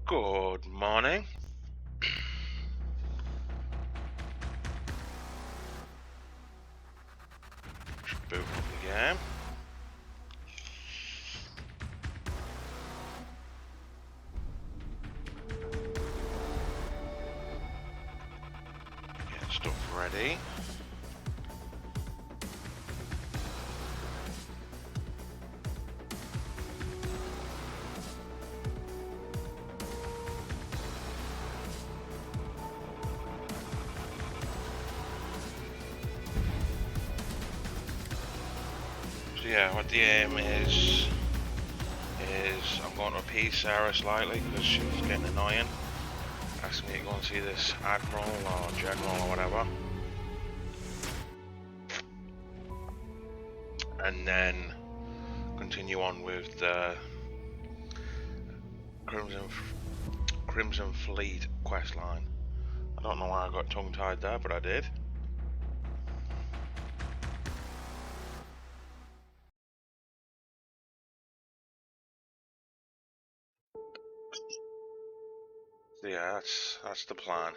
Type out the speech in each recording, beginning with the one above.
Good morning. Just boot up the game. Get stuff ready. Yeah, what the aim is I'm going to appease Sarah slightly because she's getting annoying, asking me to go and see this admiral or general or whatever, and then continue on with the Crimson Fleet quest line. I don't know why I got tongue-tied there, but I did. So yeah, that's the plan.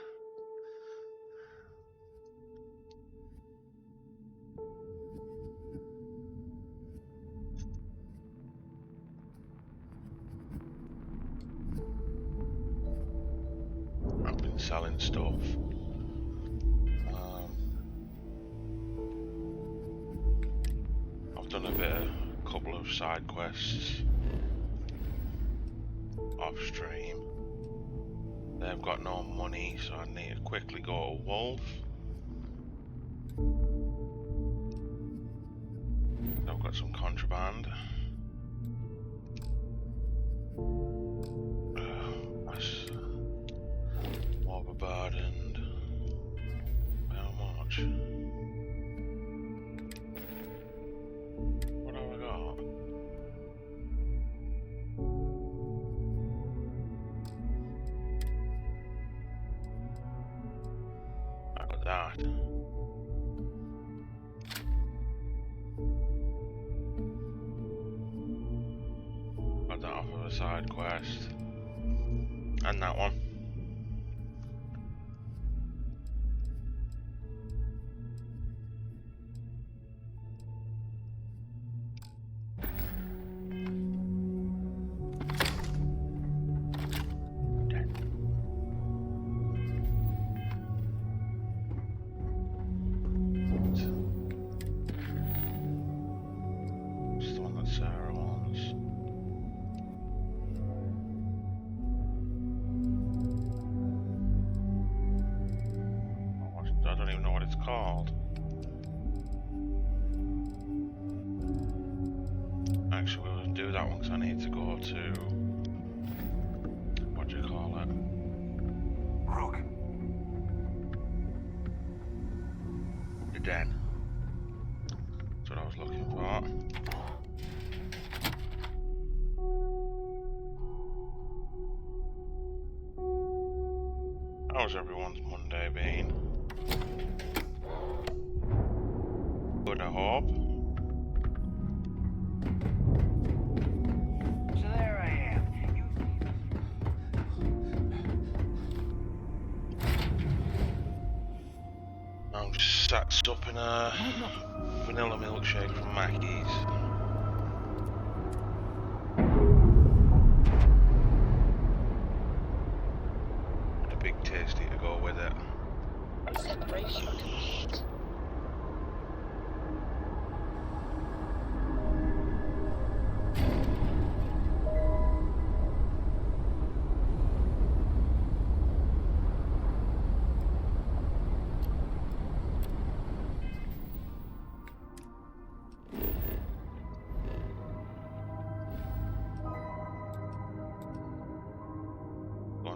I've been selling stuff. I've done a couple of side quests off stream. They've got no money, so I need to quickly go to Wolf. I've got some contraband. That's overburdened. How much? What have I got? I got that. Got that off of a side quest. And that one. Called. Actually, we'll do that one because I need to go to, what do you call it? Rook. The den. That's what I was looking for. How's everyone's Monday been? Good, I hope. So there I am. I'm just sat up in a vanilla milkshake from Mackey's. A big tasty to go with it.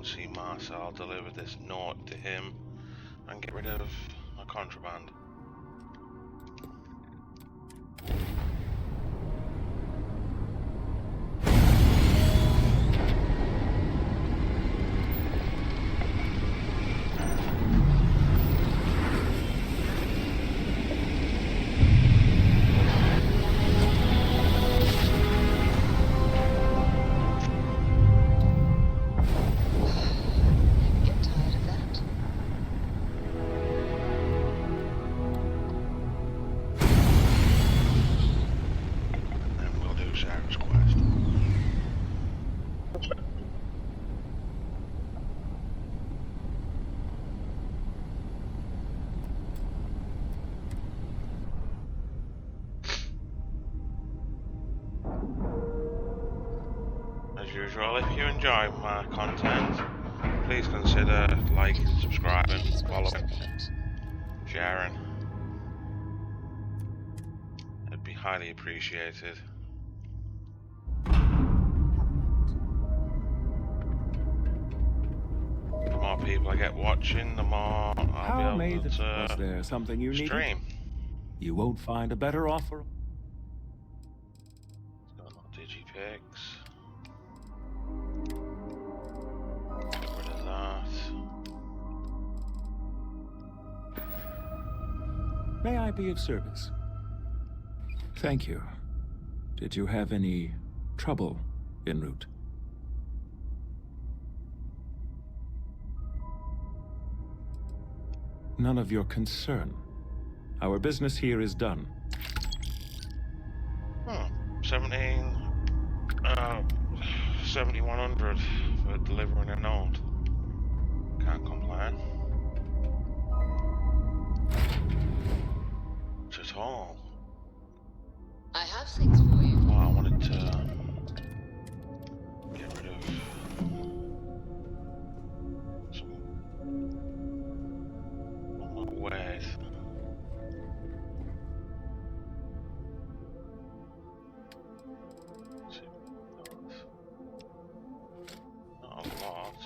See Marcel deliver this note to him and get rid of my contraband. Sarah's quest. As usual, if you enjoy my content, please consider liking, subscribing, following, sharing. It'd be highly appreciated. The more people I get watching, the more I'll be able to Was there something you needed? stream. You won't find a better offer. Got more digipics. Get rid of that. May I be of service? Thank you. Did you have any trouble en route? None of your concern. Our business here is done. 7100 for delivering a note. Can't complain. Not at all. I have things for you. Well, I wanted to get rid of some ways. Not a lot.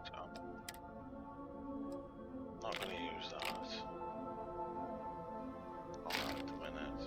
So, not going to use that. Not at the minute.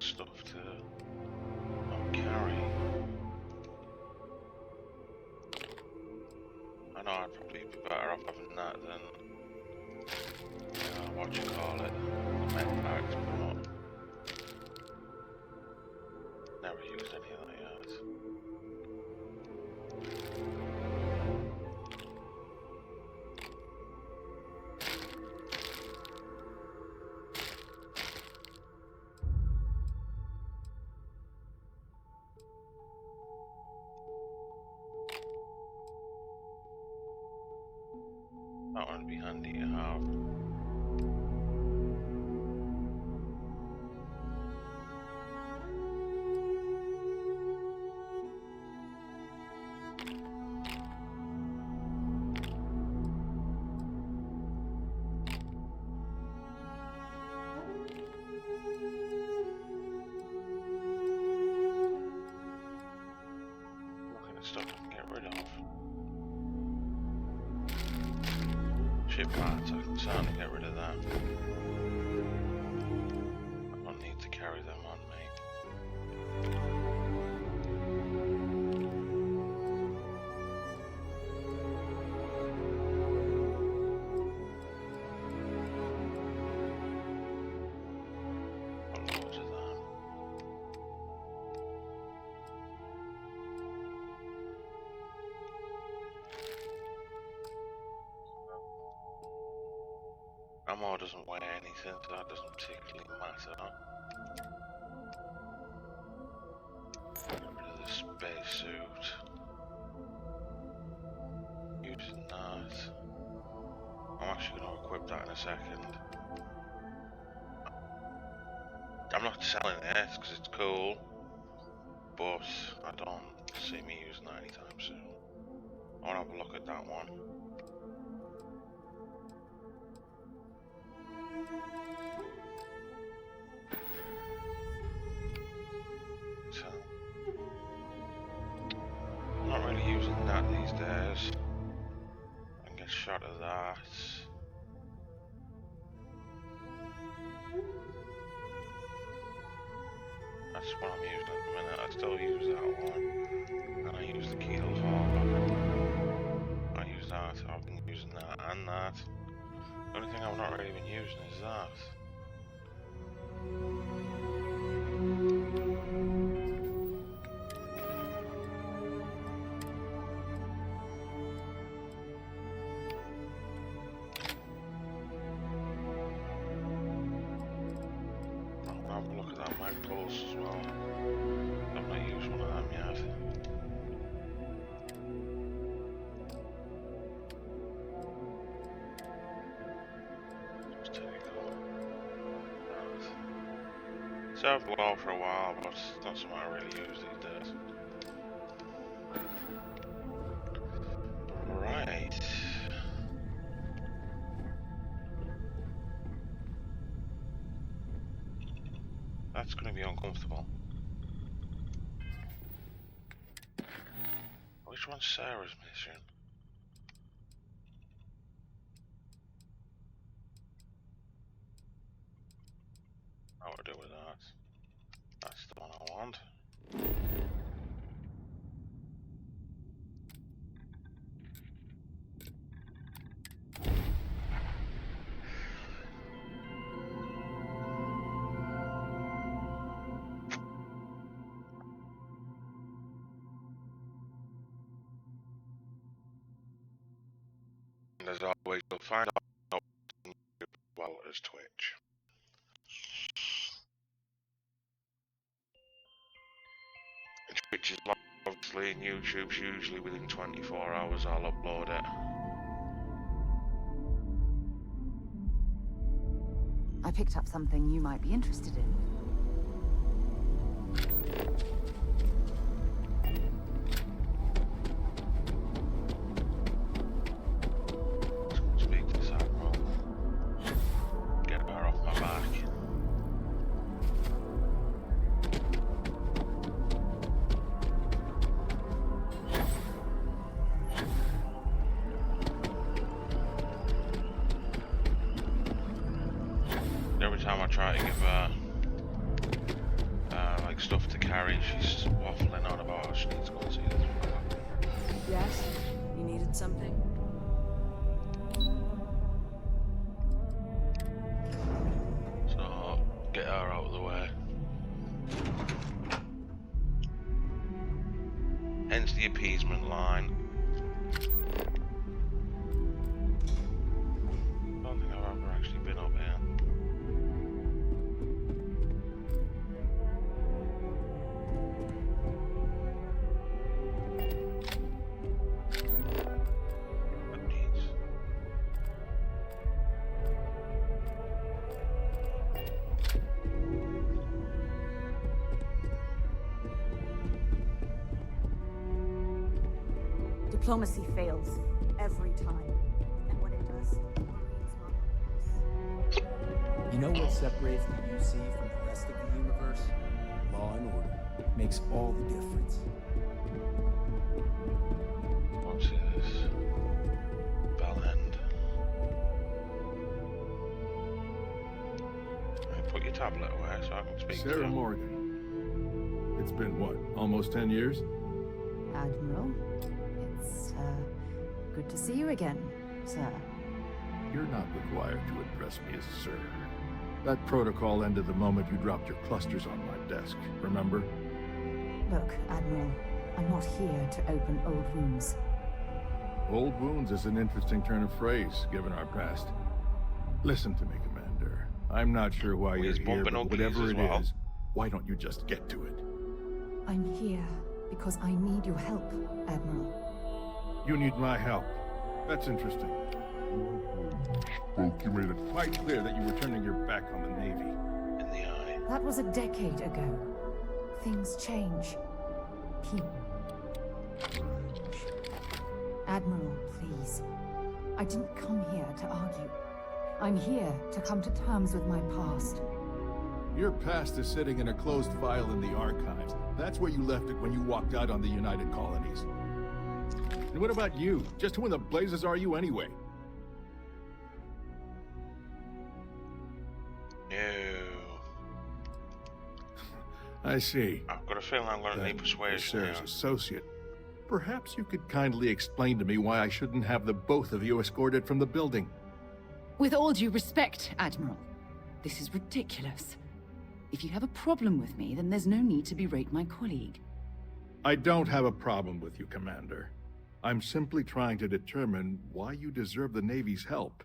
Stuff to not carry. I know I'd probably be better off having that than what you call it, the med packs, but never used any of that yet. That one would be handy to have. Looking at stuff I can get rid of. Ship parts, I can certainly get rid of that. I don't need to carry them on me. Got loads of them. Ammo doesn't weigh anything, so that doesn't particularly matter. Get rid of the spacesuit. Using that. I'm actually going to equip that in a second. I'm not selling it because it's cool, but I don't see me using that anytime soon. I want to have a look at that one. So, I'm not really using that these days. shot of that. That's what I'm using at the minute. I still use that one. And I use the keel harbor. I use that. I've been using that and that. The only thing I've not really been using is that. I'll have a look at that mag pulse as well. I've not used one of them yet. Served well for a while, but it's not something I really use these days. Right. That's going to be uncomfortable. Which one's Sarah's mission? I would do with that. That's the one I want. And as always, you'll find out on YouTube as well as Twitch. And Twitch is live, obviously, and YouTube's usually within 24 hours I'll upload it. I picked up something you might be interested in. Speak to this admiral. Get her off my back. Every time I try to give her like stuff to carry, she's waffling on about how she needs to go and see this fella. Yes? You needed something? So get her out of the way. Hence the appeasement line. I don't think I've ever actually been up here. Diplomacy fails every time. And when it does, You know what separates the UC from the rest of the universe? Law and order. Makes all the difference. What's this? Bell end. Put your tablet away so I can speak to Sarah you. Morgan. It's been what, almost 10 years? Admiral, it's good to see you again, sir. You're not required to address me as sir. That protocol ended the moment you dropped your clusters on my desk, remember? Look, Admiral, I'm not here to open old wounds. Old wounds is an interesting turn of phrase, given our past. Listen to me, Commander. I'm not sure why He's you're here, bumping but uglies whatever as it well. is, why don't you just get to it? I'm here because I need your help, Admiral. You need my help. That's interesting. You made it quite clear that you were turning your back on the Navy. In the eye. That was a decade ago. Things change. People. Admiral, please. I didn't come here to argue. I'm here to come to terms with my past. Your past is sitting in a closed file in the archives. That's where you left it when you walked out on the United Colonies. And what about you? Just who in the blazes are you anyway? I see. I've got a feeling I'm going to need Then, as persuasion Sarah's here. associate, perhaps you could kindly explain to me why I shouldn't have the both of you escorted from the building. With all due respect, Admiral, this is ridiculous. If you have a problem with me, then there's no need to berate my colleague. I don't have a problem with you, Commander. I'm simply trying to determine why you deserve the Navy's help.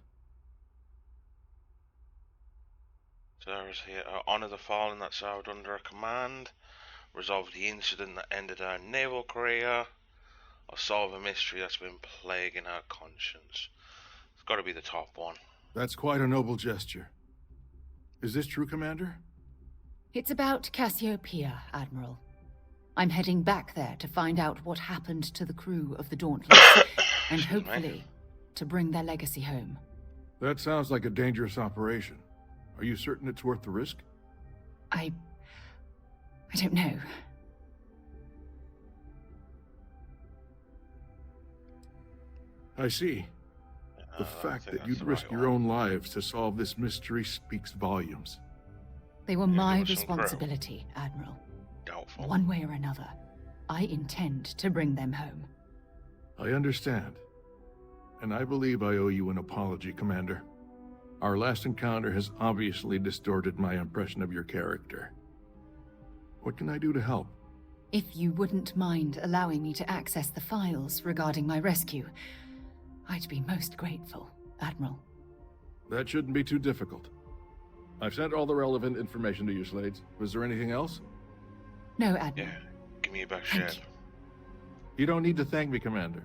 Sarah's here. Honor the fallen that served under her command, resolve the incident that ended her naval career, or solve a mystery that's been plaguing her conscience. It's got to be the top one. That's quite a noble gesture. Is this true, Commander? It's about Cassiopeia, Admiral. I'm heading back there to find out what happened to the crew of the Dauntless, and hopefully to bring their legacy home. That sounds like a dangerous operation. Are you certain it's worth the risk? I don't know. I see. The fact think that you'd that's the risk right your one. own lives to solve this mystery speaks volumes. They were Yeah, my give us some crew. responsibility, Admiral. Doubtful. One way or another, I intend to bring them home. I understand. And I believe I owe you an apology, Commander. Our last encounter has obviously distorted my impression of your character. What can I do to help? If you wouldn't mind allowing me to access the files regarding my rescue, I'd be most grateful, Admiral. That shouldn't be too difficult. I've sent all the relevant information to you, Slades. Was there anything else? No, Admiral. Yeah, give me your best Thank shit. you. You don't need to thank me, Commander.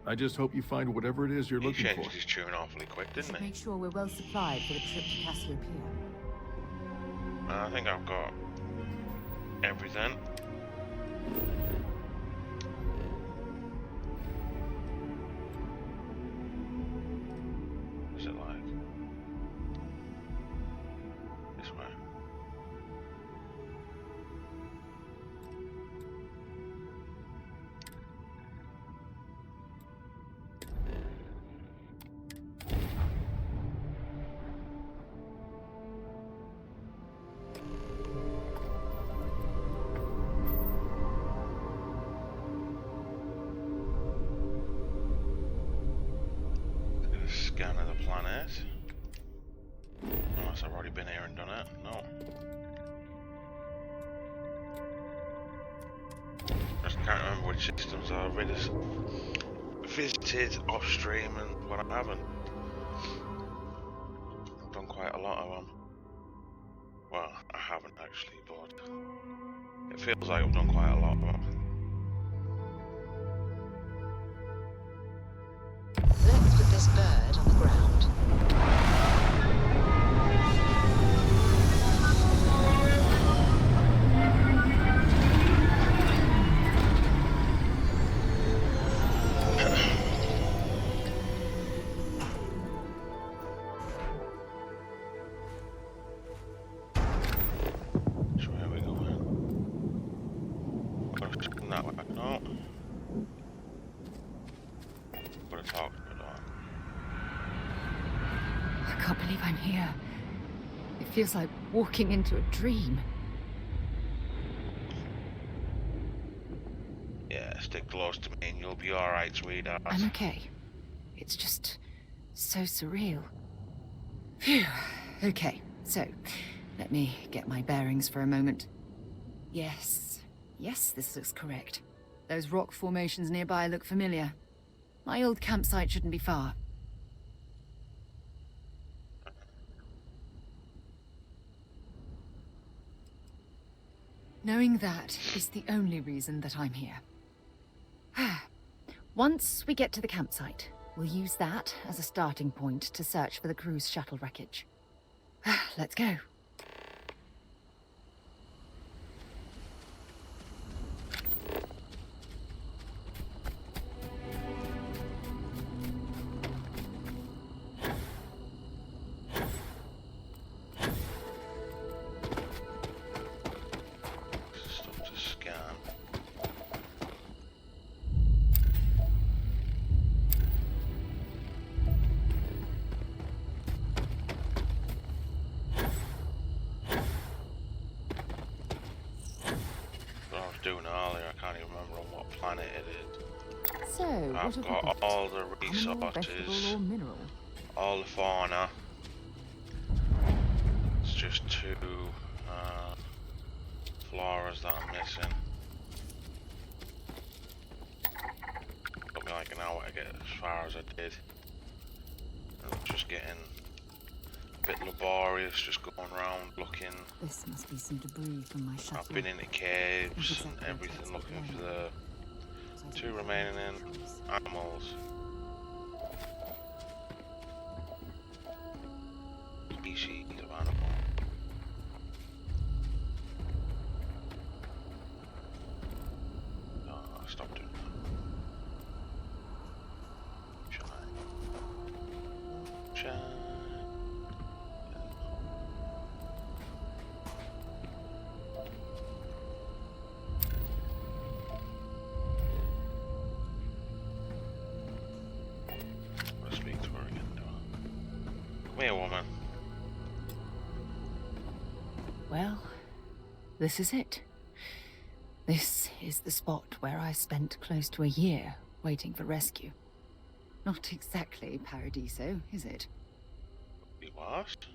I just hope you find whatever it is you're He looking for. changed his tune awfully quick, We didn't should he? make sure we're well supplied for the trip to Cassiopeia. I think I've got everything. What's it like? This way. Get a scan of the planet. Unless I've already been here and done it. No. I just can't remember which systems I've visited off stream and what I haven't. I've done quite a lot of them. Well, I haven't actually, but it feels like I've done quite a lot of them. Let's put this bird on the ground. So where are we going? Gotta spin that way. No. Gotta talk to the dog. I can't believe I'm here. It feels like walking into a dream. Yeah, stick close to me and you'll be alright, sweetheart. I'm okay. It's just so surreal. Phew. Okay, so let me get my bearings for a moment. Yes, this looks correct. Those rock formations nearby look familiar. My old campsite shouldn't be far. Knowing that is the only reason that I'm here. Once we get to the campsite, we'll use that as a starting point to search for the cruise shuttle wreckage. Let's go. Stuff to scan. So, what I've have we got got? all the Animal, vegetable, resources, or mineral? all the fauna. It's just 2 floras that I'm missing. Took me like an hour to get as far as I did. I was just getting a bit laborious, just going around looking. This must be some debris from my shuttle. I've been into caves That's and exactly everything what looking it's for like. the 2 remaining animals. Species of animal. Oh, stop doing that. Shine. Let's speak to her again, do I? Come here, woman. Well, this is it. This is the spot where I spent close to a year waiting for rescue. Not exactly Paradiso, is it? You lost?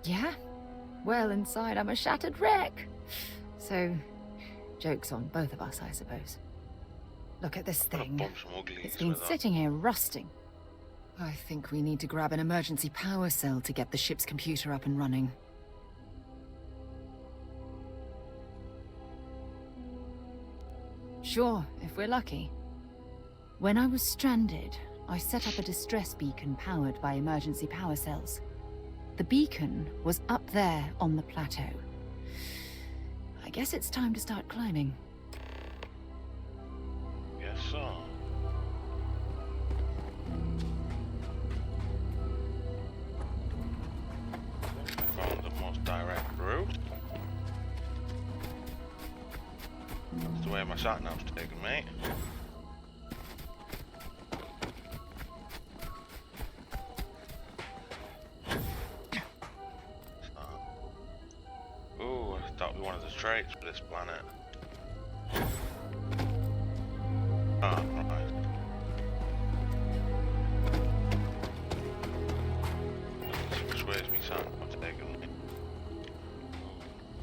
Yeah? Well, inside I'm a shattered wreck. So, joke's on both of us, I suppose. Look at this I'm gonna thing. bump some uglies It's been with her. sitting here rusting. I think we need to grab an emergency power cell to get the ship's computer up and running. Sure, if we're lucky. When I was stranded, I set up a distress beacon powered by emergency power cells. The beacon was up there on the plateau. I guess it's time to start climbing. Yes, sir. Found the most direct route. That's the way my sat-nav's taking me. Ooh, that would be one of the traits for this planet. Ah, right. Which way is me sat-nav taking me?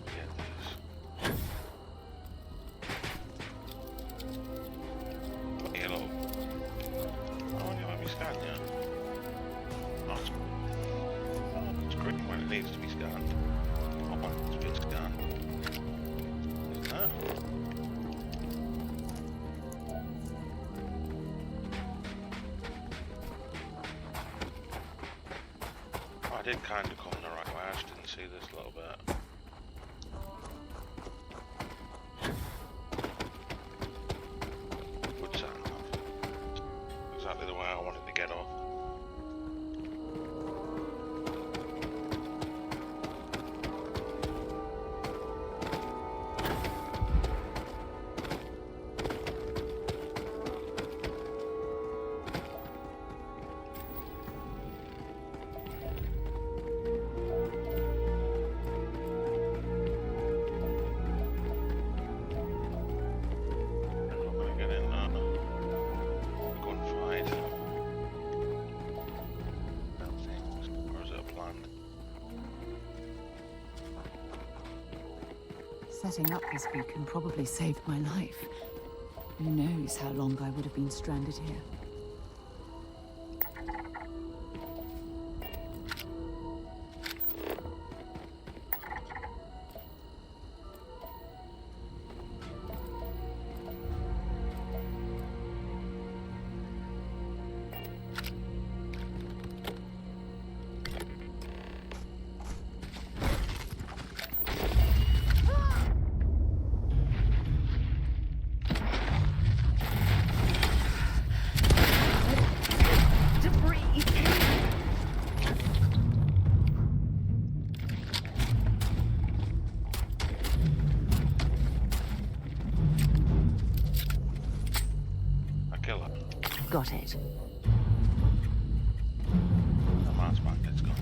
Get this. Hello. Oh, you let me scan yet? Oh, it's green when it needs to be scanned. Oh, it's been scanned. Is that? Oh, I did kind of come the right way. I just didn't see this little bit. Good sat-nav. Exactly the way I wanted to get off. I'm gonna get in gunfight. That things, or is it planned? Setting up this beacon probably saved my life. Who knows how long I would have been stranded here. I kill her. Got it. The Mars bandit's gone.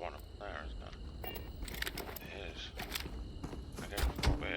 one up there, isn't it? It is. I get it up here.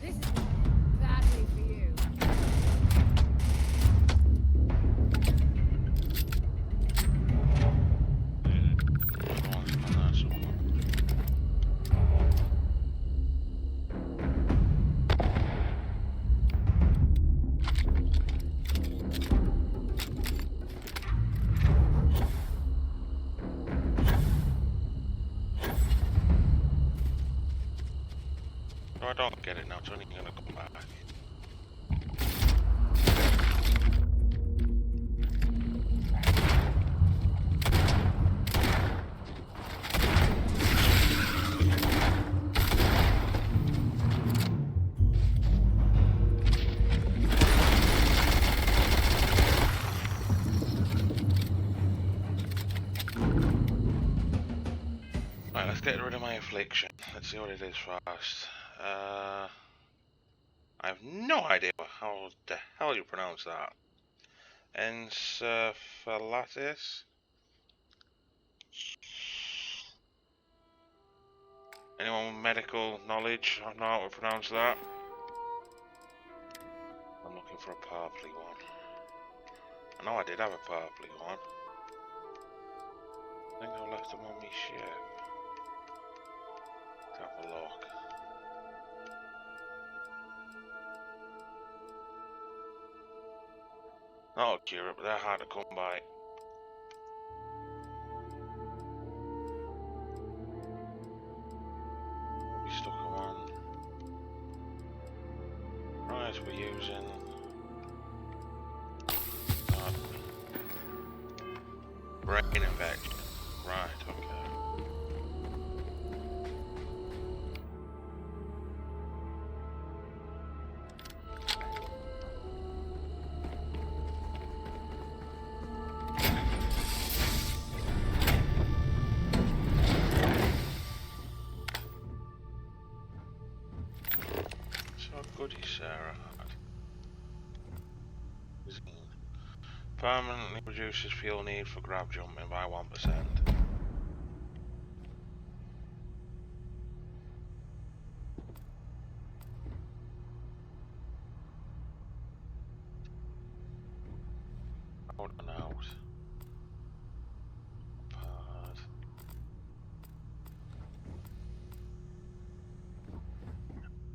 This is badly for you. No, I don't get it now. It's only gonna come back. Right, let's get rid of my affliction. Let's see what it is first. I have no idea how the hell you pronounce that. Encephalitis? Anyone with medical knowledge? I know how to pronounce that. I'm looking for a purpley one. I know I did have a purpley one. I think I left them on my ship. Let's have a look. Not accurate, but they're hard to come by. We stuck them on. Right, we're using brain infection. Right, okay. Goody Sarah had. Permanently reduces fuel need for grab jumping by 1%. Out and out. Apart.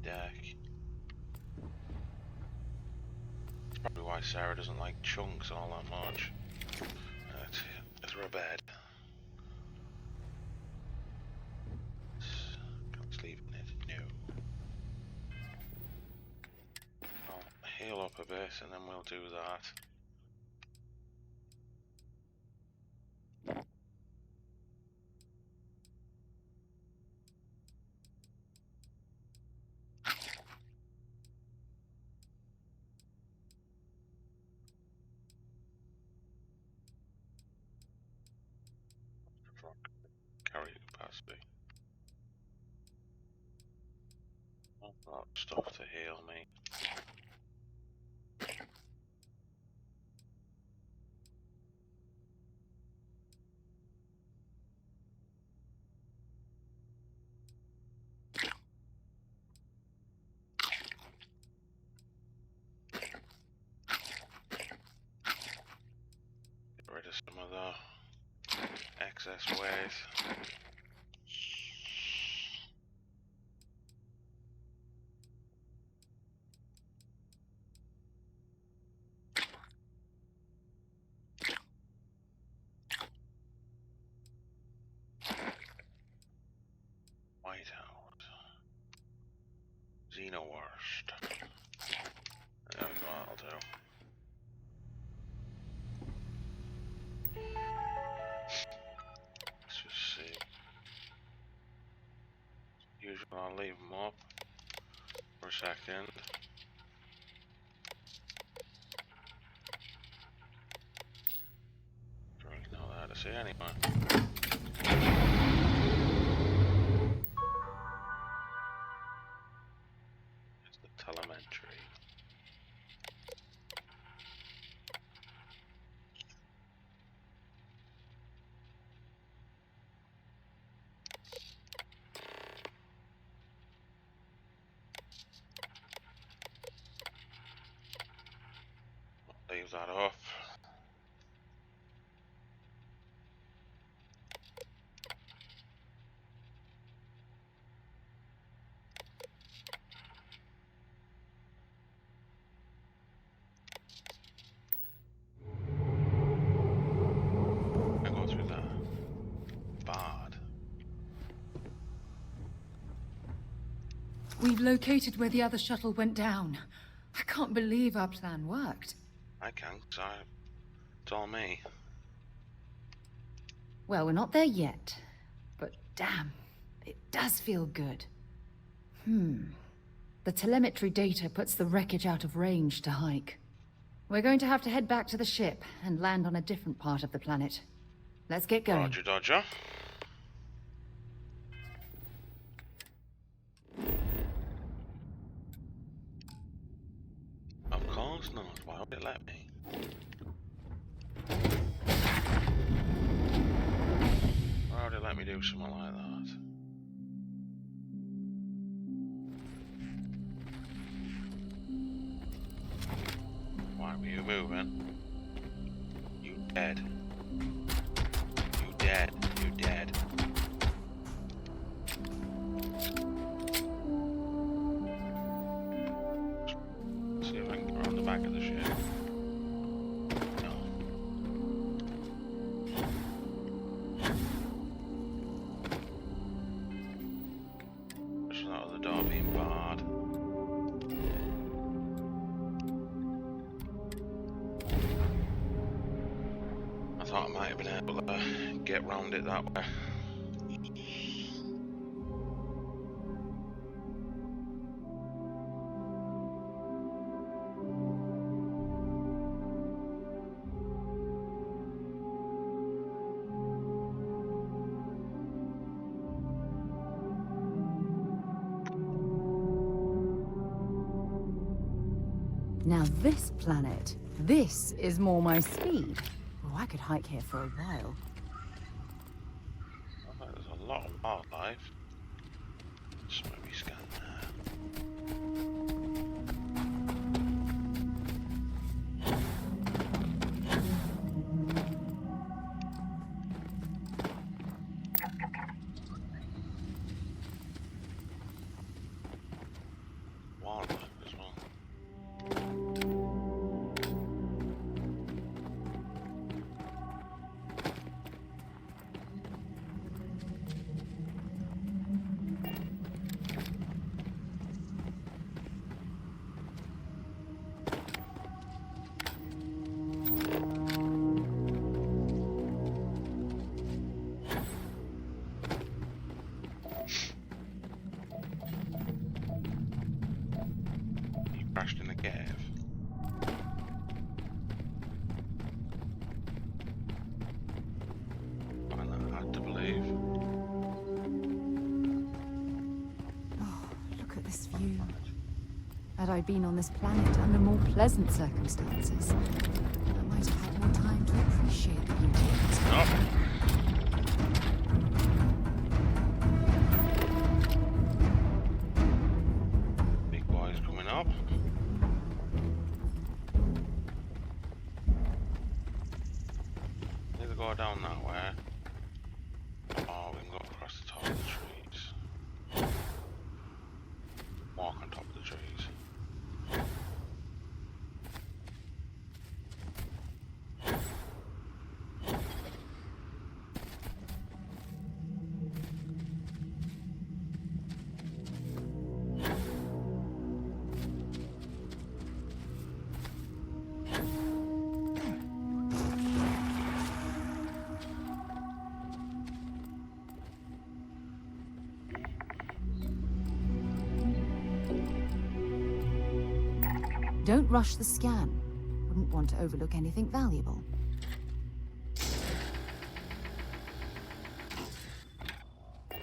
Deck. Probably why Sarah doesn't like chunks all that much. Is there a bed? Can't sleep in it. No. I'll heal up a bit and then we'll do that. Carry capacity. I've got stuff to heal me. Get rid of some of the excess weight. towers. Xenoworst. There we go, that'll do. Let's just see. Usually I'll leave them up for a second. There's no there to see anyway. It's the telemetry. Leave that off. I go through the bard. We've located where the other shuttle went down. I can't believe our plan worked. I can, 'cause it's all me. Well, we're not there yet. But damn, it does feel good. The telemetry data puts the wreckage out of range to hike. We're going to have to head back to the ship and land on a different part of the planet. Let's get going. Roger, Dodger. Of course not. Why would it let me? Why would it let me do something like that? Why were you moving? You dead. You dead. You dead. See if I can get around the back of the ship. No. Just that other door being barred. I thought I might have been able to get round it that way. Now this planet, this is more my speed. Oh, I could hike here for a while. I think there's a lot of wildlife. Just maybe scan there. Wildlife as well. You crashed in a cave. Find that hard to believe. Oh, look at this view. Had I been on this planet under more pleasant circumstances, I might have had more time to appreciate the beauty of it. Oh. Big boy's coming up. Either go down that way, or we can go across the top of the trees. Walk on top of the trees. Don't rush the scan. Wouldn't want to overlook anything valuable.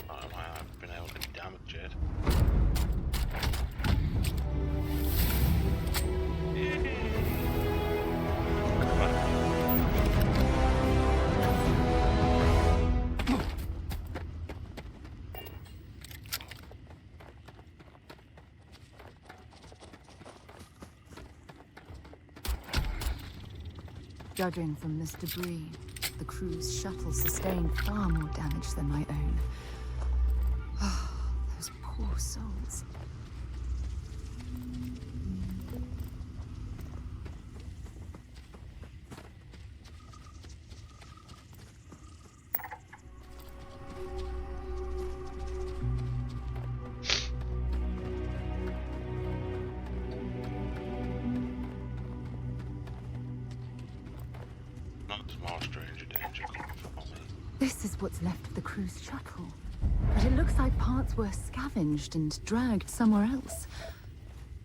I might have been able to damage it. Judging from this debris, the crew's shuttle sustained far more damage than my own. Oh, those poor souls. This is what's left of the crew's shuttle. But it looks like parts were scavenged and dragged somewhere else.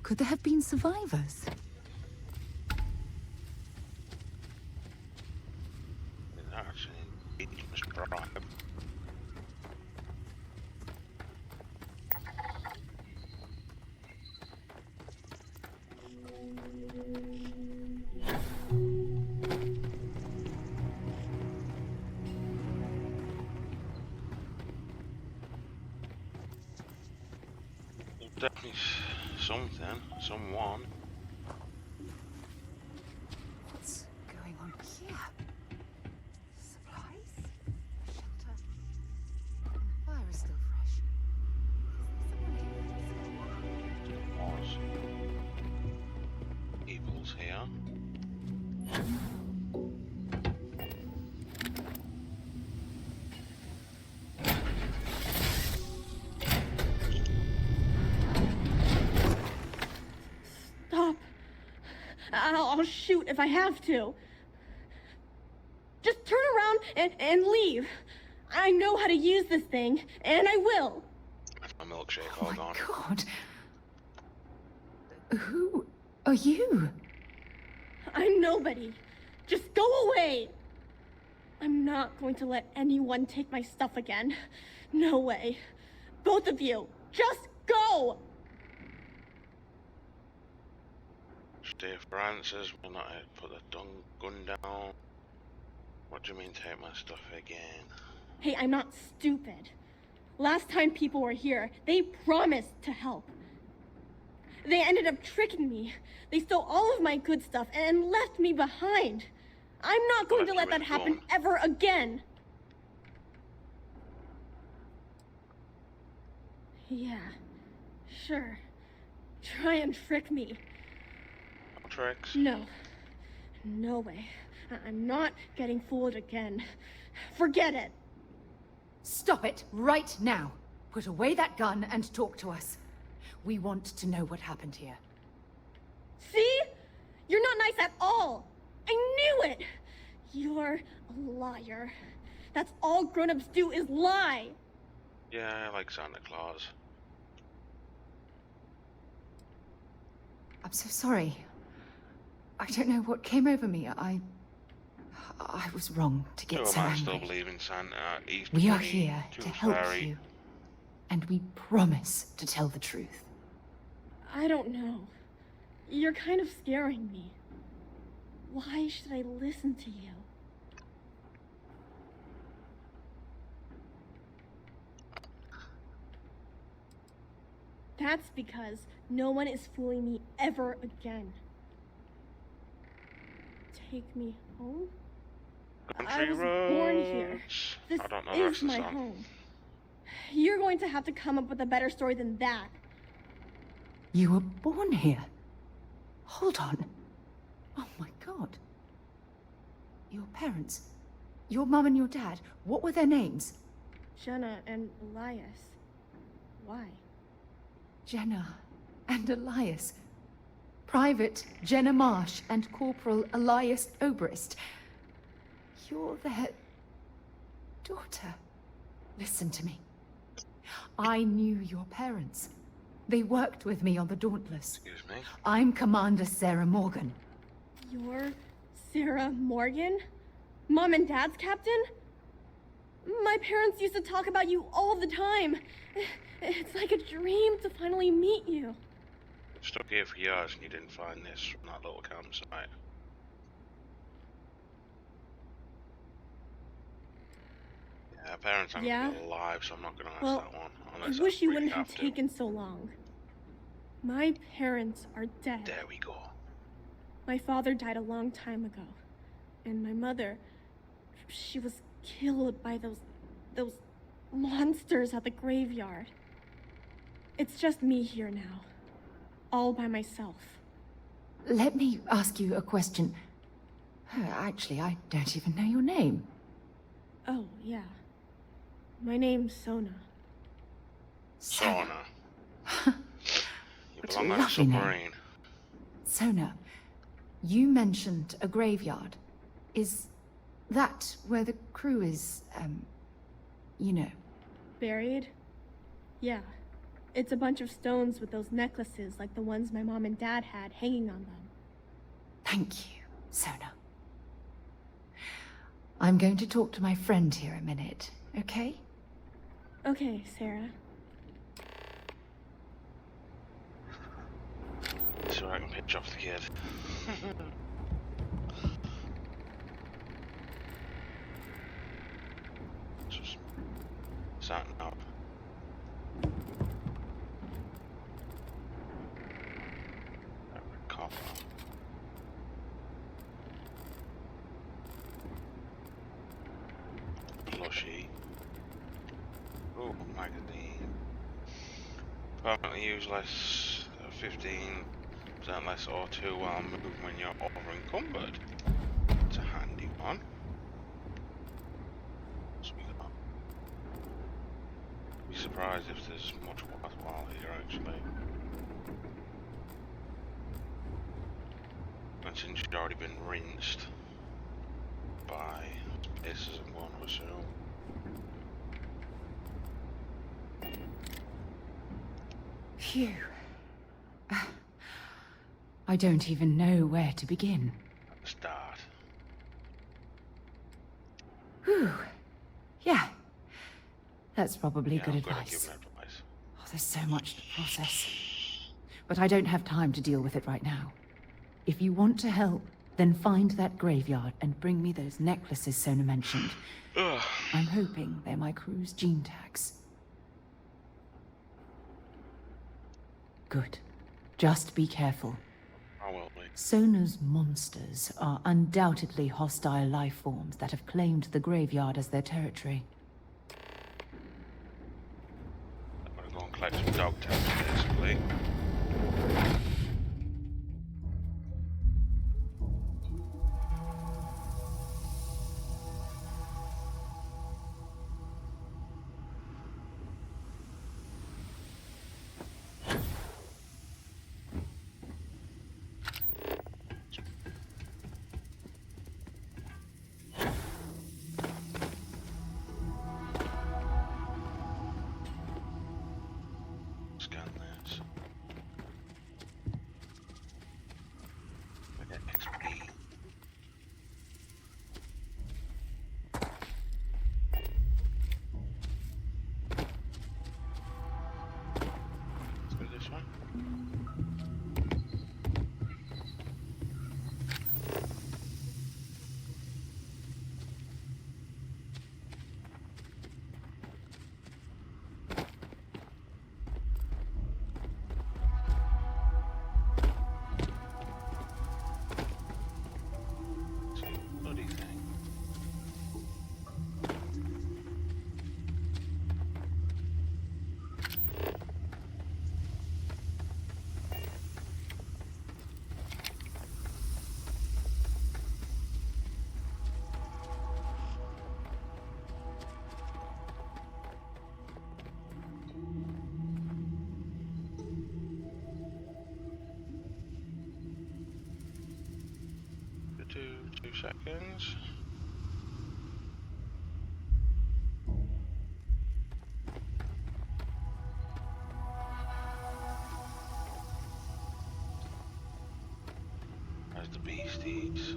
Could there have been survivors? Definitely something, someone. What's going on here? Supplies? Shelter? And the fire is still fresh. Was. Evil's here. I'll shoot if I have to. Just turn around and leave. I know how to use this thing, and I will. That's my milkshake Oh all my gone. God. Who are you? I'm nobody. Just go away. I'm not going to let anyone take my stuff again. No way. Both of you, just go! Stay for answers, we're not here to put the gun down. What do you mean take my stuff again? Hey, I'm not stupid. Last time people were here, they promised to help. They ended up tricking me. They stole all of my good stuff and left me behind. I'm not going to let that happen ever again. Yeah, sure. Try and trick me. Tricks? No. No way. I'm not getting fooled again. Forget it. Stop it right now. Put away that gun and talk to us. We want to know what happened here. See? You're not nice at all. I knew it. You're a liar. That's all grown-ups do is lie. Yeah, I like Santa Claus. I'm so sorry. I don't know what came over me. I was wrong to get so I angry. still believe in Santa. He's We are pretty here to help fairy. you. And we promise to tell the truth. I don't know. You're kind of scaring me. Why should I listen to you? That's because no one is fooling me ever again. Take me home? I Country was born here. roads. This I don't know the rest is of the my song. home. You're going to have to come up with a better story than that. You were born here. Hold on. Oh my God. Your parents, your mum and your dad, what were their names? Jenna and Elias. Why? Jenna and Elias. Private Jenna Marsh and Corporal Elias Obrist. You're their daughter. Listen to me. I knew your parents. They worked with me on the Dauntless. Excuse me. I'm Commander Sarah Morgan. You're Sarah Morgan? Mom and Dad's captain? My parents used to talk about you all the time. It's like a dream to finally meet you. Stuck here for years and you didn't find this from that little campsite. Yeah, parents aren't alive, so I'm not gonna ask that one. I wish you wouldn't have taken so long. My parents are dead. There we go. My father died a long time ago. And my mother, she was killed by those monsters at the graveyard. It's just me here now. All by myself. Let me ask you a question. Actually, I don't even know your name. Oh, yeah. My name's Sona. Sona. You What belong a on a lovely name. submarine. Sona, you mentioned a graveyard. Is that where the crew is, you know? Buried? Yeah. It's a bunch of stones with those necklaces like the ones my mom and dad had hanging on them. Thank you, Sona. I'm going to talk to my friend here a minute, okay? Okay, Sarah. So I can pitch off the kid. Just starting up. Copper. Plushy. Oh, magazine. Permanently useless. 15% less O2 while moving when you're over encumbered. It's a handy one. So we got. Be surprised if there's much worthwhile here actually. And since you'd already been rinsed by spaces, I'm going to assume. Phew. I don't even know where to begin. Start. Whew. Yeah. That's probably good I'm gonna advice. give an advice. Oh, there's so much to process. But I don't have time to deal with it right now. If you want to help, then find that graveyard and bring me those necklaces Sona mentioned. Ugh. I'm hoping they're my crew's gene tags. Good. Just be careful. I will be. Sona's monsters are undoubtedly hostile life forms that have claimed the graveyard as their territory. I'm gonna go and collect some dog tags, basically. Scan this. I get XP. Let's go this way. Bloody thing. Do 2 seconds. these?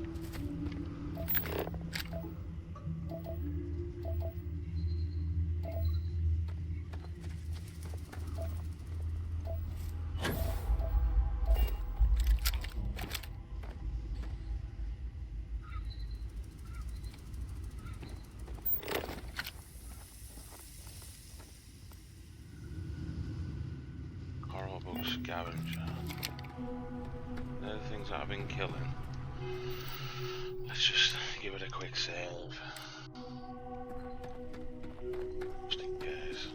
Horrible scavenger. They're the things that I've been killing. Let's just give it a quick save. Just in case.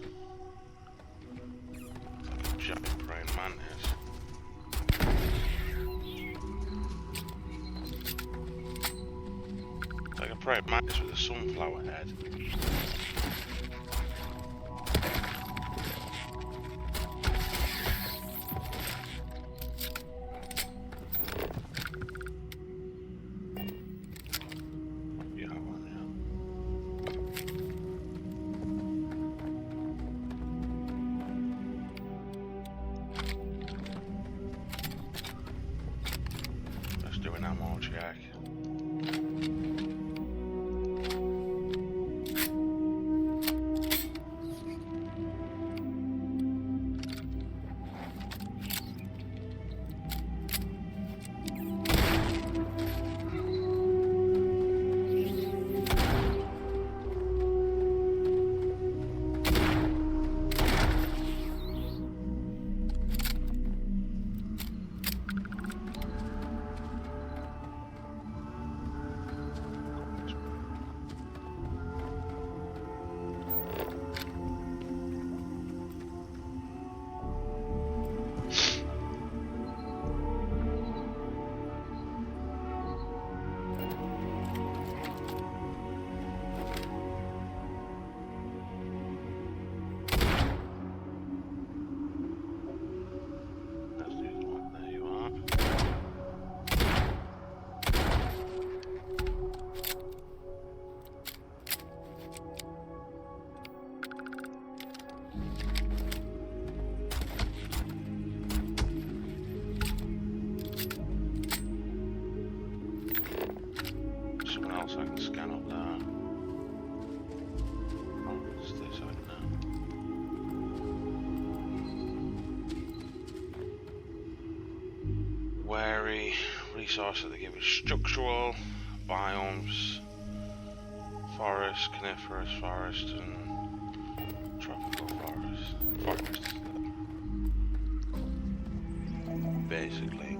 Like a giant praying mantis. Like a praying mantis with a sunflower head. So I can scan up there. Oh, stay side now. Wary resource that they give us structural, biomes, forest, coniferous forest, and tropical forest. Basically.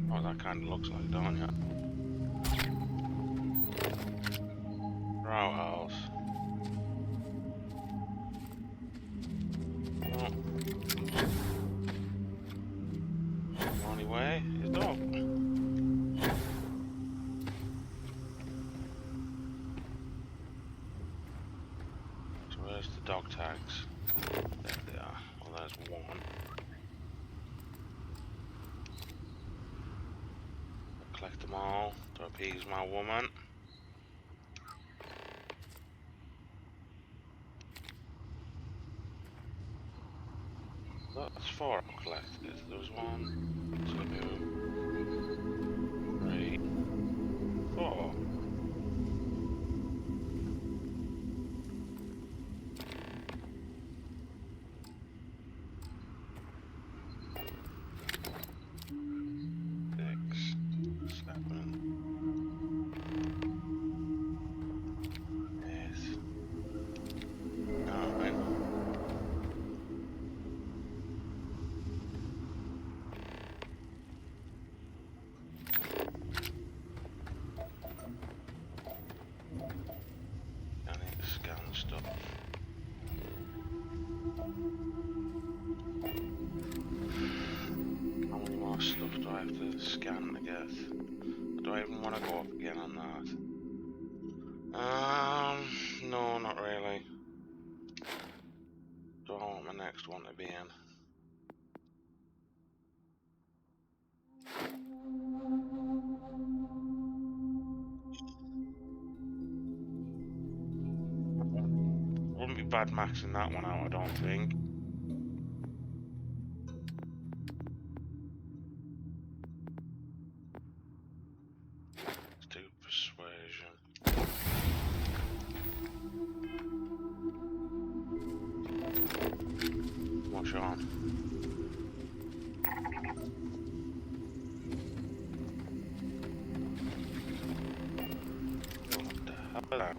Oh, that kind of looks like, don't ya? Row house. Oh. The only way is up. So where's the dog tags? There they are. Well, there's one. Collect them all to appease my woman. That's 4 I've collected. There was 1, 2, 3, 4. Six, 7. I have to scan to get? Do I even want to go up again on that? No, not really. Don't want my next one to be in. Wouldn't be bad maxing that one out, I don't think. Let's do persuasion. Watch on. What the hell is that?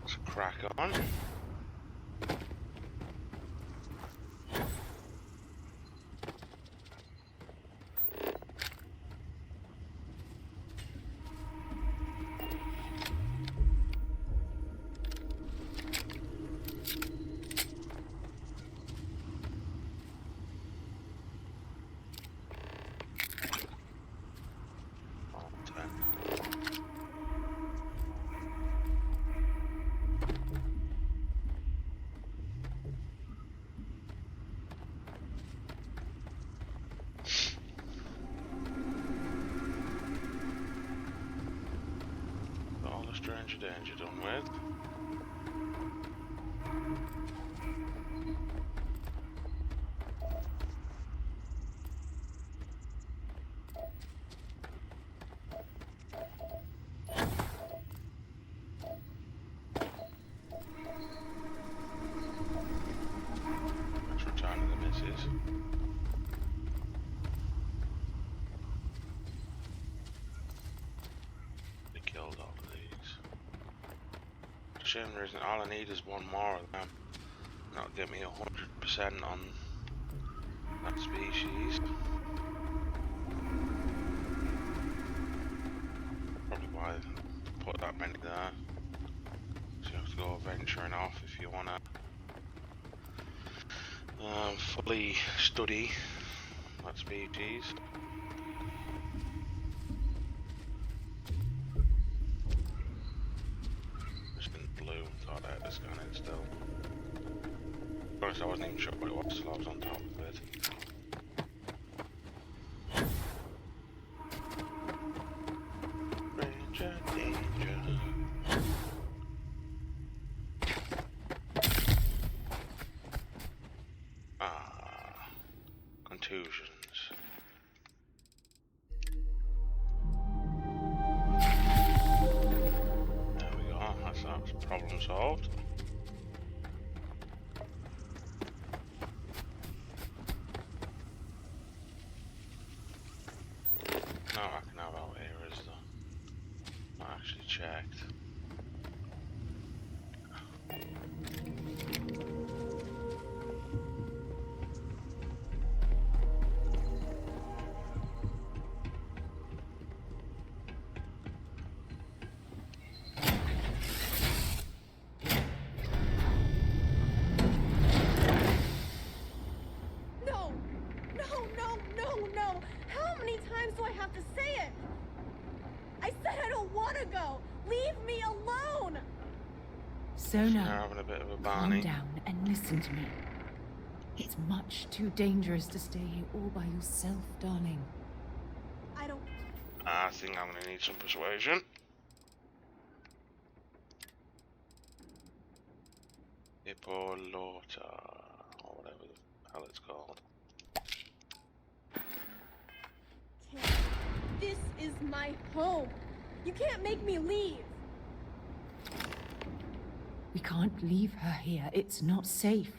Let's crack on. Stranger danger done with. Let's return to the missus. They killed all of these. Shame there isn't. All I need is one more of them. That'll get me 100% on that species. Probably why I put that many there. So you have to go venturing off if you wanna fully study that species. Still. To be honest, I wasn't even sure what it was till I was on top of it. Ranger danger. Contusions. There we go, that's problem solved. Checked. No! How many times do I have to say it? I said I don't want to go! Leave me alone! So now, having a bit of a calm Barney. down and listen to me. It's much too dangerous to stay here all by yourself, darling. I don't... I think I'm gonna need some persuasion. Hippolota, or whatever the hell it's called. This is my home. You can't make me leave. We can't leave her here. It's not safe.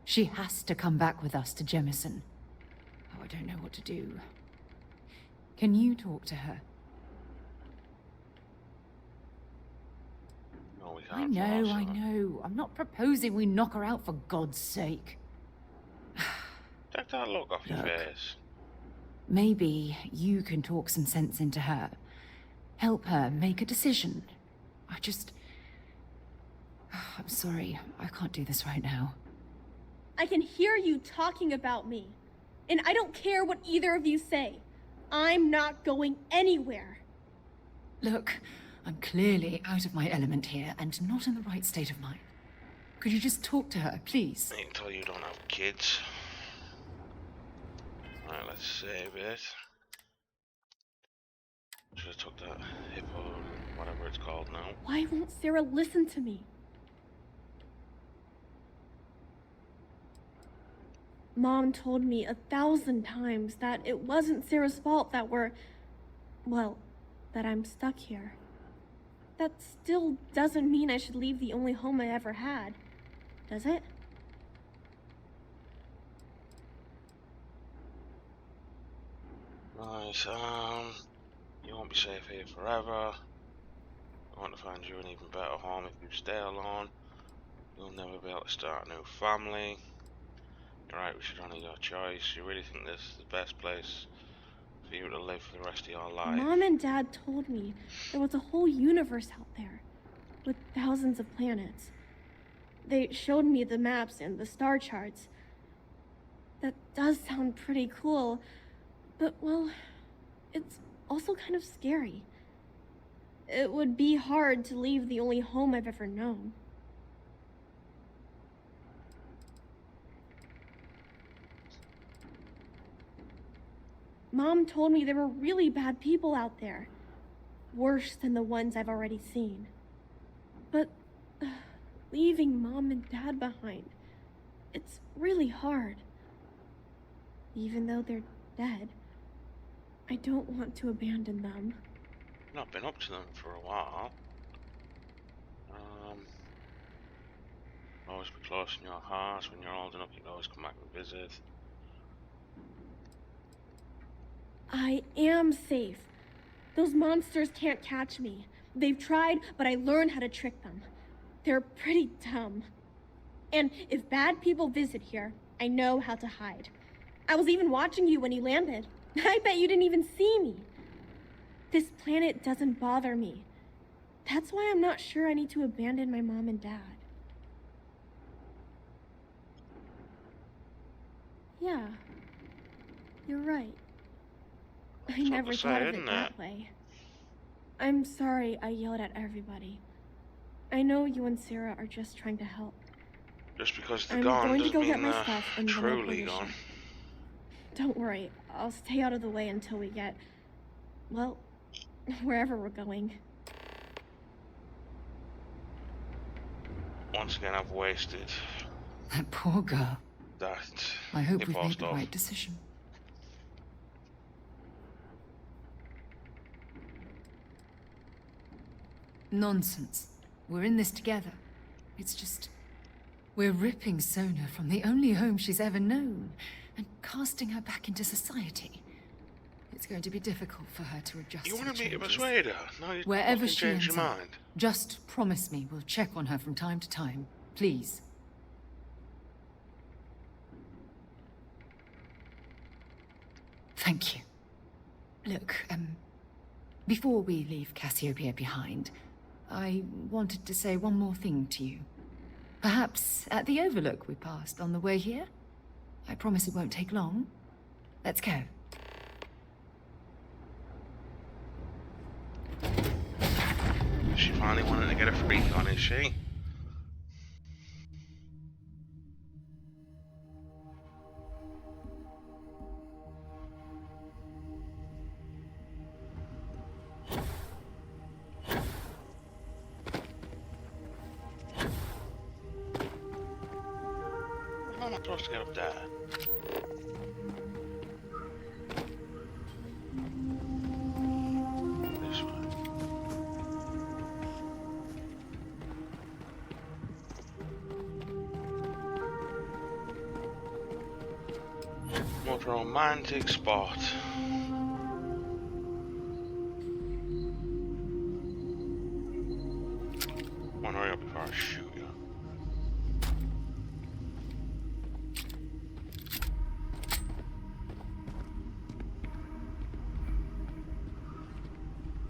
She has to come back with us to Jemson. Oh, I don't know what to do. Can you talk to her? No, we I can't. I know. I'm not proposing we knock her out for God's sake. Take that look off your Look. face. Maybe you can talk some sense into her. Help her make a decision. I'm sorry. I can't do this right now. I can hear you talking about me. And I don't care what either of you say. I'm not going anywhere. Look, I'm clearly out of my element here and not in the right state of mind. Could you just talk to her, please? I can tell you don't have kids. Right, let's save it. Should have took that hippo, whatever it's called now. Why won't Sarah listen to me? Mom told me 1,000 times that it wasn't Sarah's fault that that I'm stuck here. That still doesn't mean I should leave the only home I ever had, does it? Right, you won't be safe here forever. I want to find you an even better home if you stay alone. You'll never be able to start a new family. You're right, we should honour your choice. You really think this is the best place for you to live for the rest of your life? Mom and Dad told me there was a whole universe out there, with thousands of planets. They showed me the maps and the star charts. That does sound pretty cool, but well, it's also kind of scary. It would be hard to leave the only home I've ever known. Mom told me there were really bad people out there. Worse than the ones I've already seen. But leaving Mom and Dad behind, it's really hard. Even though they're dead, I don't want to abandon them. I've not been up to them for a while. Always be close in your heart. When you're old enough, you can always come back and visit. I am safe. Those monsters can't catch me. They've tried, but I learned how to trick them. They're pretty dumb. And if bad people visit here, I know how to hide. I was even watching you when you landed. I bet you didn't even see me. This planet doesn't bother me. That's why I'm not sure I need to abandon my mom and dad. Yeah, you're right. I never thought of it that way. I'm sorry I yelled at everybody. I know you and Sarah are just trying to help. Just because they're I'm gone going to doesn't go get mean my stuff they're and then I'll truly finish gone. it. Don't worry, I'll stay out of the way until we get, well, wherever we're going. Once again, I've wasted That poor girl. that I hope we've hippo made the stuff. right decision. Nonsense. We're in this together. It's just... we're ripping Sona from the only home she's ever known and casting her back into society. It's going to be difficult for her to adjust You to want the me to changes. persuade her? No, you Wherever fucking she change ends your up, mind. just promise me we'll check on her from time to time. Please. Thank you. Look, before we leave Cassiopeia behind, I wanted to say one more thing to you. Perhaps at the overlook we passed on the way here? I promise it won't take long. Let's go. She finally wanted to get a freak on, is she? to get up there. This way. What a romantic spot. Wanna hurry up before I shoot you.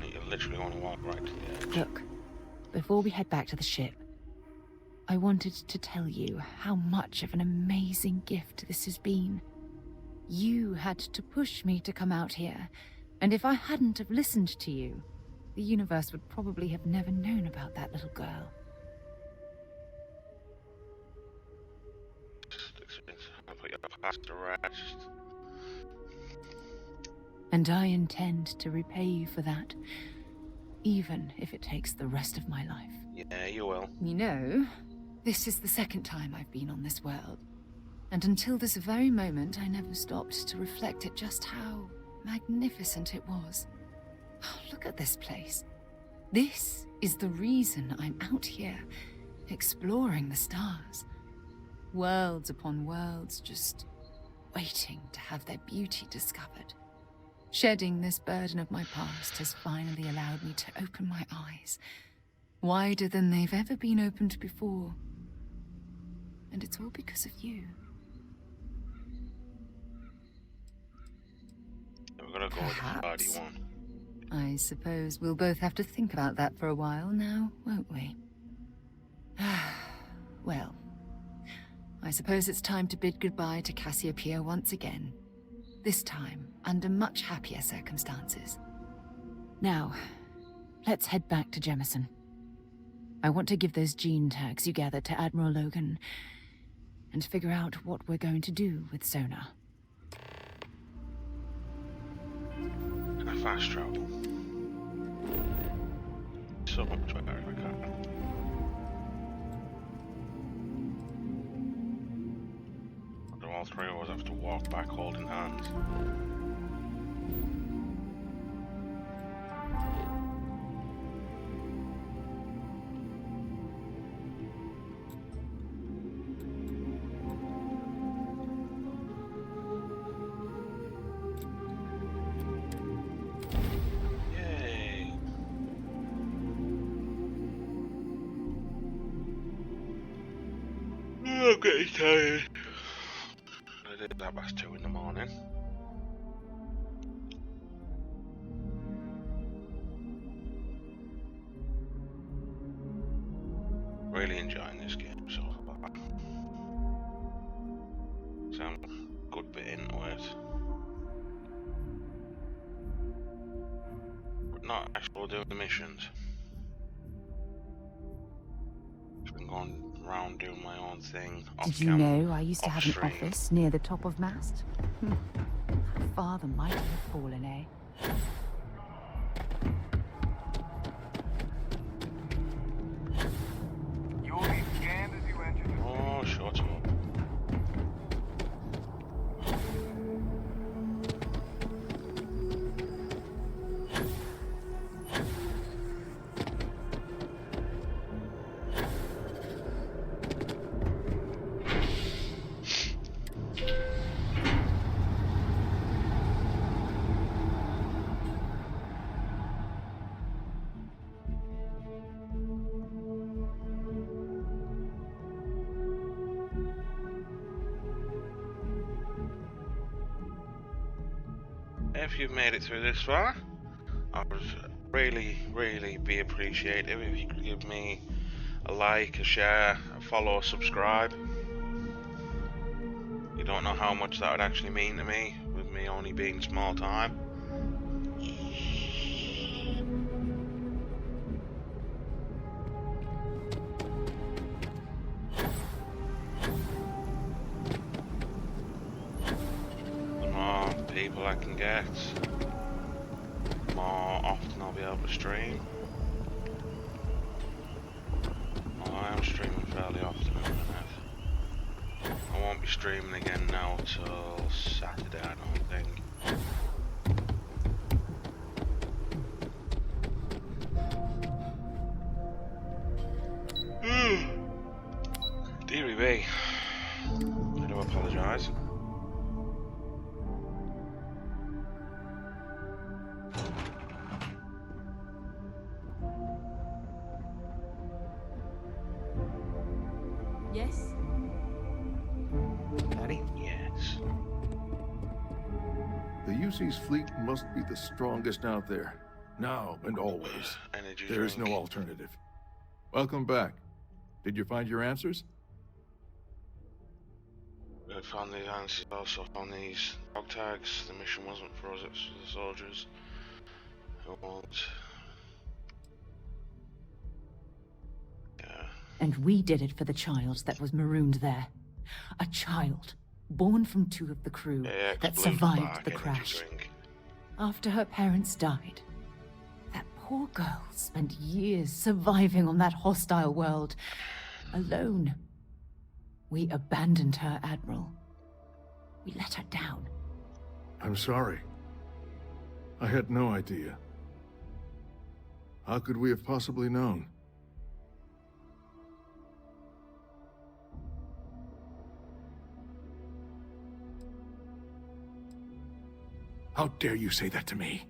You literally want to walk right to the edge. Look, before we head back to the ship, I wanted to tell you how much of an amazing gift this has been. You had to push me to come out here, and if I hadn't have listened to you, the universe would probably have never known about that little girl. I'll put your past to rest. And I intend to repay you for that, even if it takes the rest of my life. Yeah, you will. You know, this is the second time I've been on this world. And until this very moment, I never stopped to reflect at just how magnificent it was. Oh, look at this place. This is the reason I'm out here, exploring the stars. Worlds upon worlds, just waiting to have their beauty discovered. Shedding this burden of my past has finally allowed me to open my eyes, wider than they've ever been opened before. And it's all because of you. We're gonna go with the party one. I suppose we'll both have to think about that for a while now, won't we? Well, I suppose it's time to bid goodbye to Cassiopeia once again. This time, under much happier circumstances. Now, let's head back to Jemson. I want to give those gene tags you gathered to Admiral Logan, and figure out what we're going to do with Sona. Can I fast travel? So much better if I can. Do all three of us have to walk back holding hands? I'm getting tired. I did that past 2 in the morning. Really enjoying this game so far. Some good bit into it. But not actually doing the missions. Just been going around doing my own thing. Did you know I used to have an office near the top of Mast? Father might have fallen, eh? You will be scanned as you enter the Oh, shut up. If you've made it through this far, I would really be appreciative if you could give me a like, a share, a follow, subscribe. You don't know how much that would actually mean to me, with me only being small time. People I can get, more often I'll be able to stream. Well, I am streaming fairly often at the minute. I won't be streaming again now till Saturday, I don't think. Deary me. I do apologise. Yes? Daddy? Yes. The UC's fleet must be the strongest out there. Now and always. Energy There is drink. no alternative. Welcome back. Did you find your answers? We found these answers, also found these dog tags. The mission wasn't for us, it was for the soldiers who won't. Yeah. And we did it for the child that was marooned there. A child, born from 2 of the crew, Yeah, that Blue survived Flag the energy crash. drink. After her parents died, that poor girl spent years surviving on that hostile world, alone. We abandoned her, Admiral. We let her down. I'm sorry. I had no idea. How could we have possibly known? How dare you say that to me?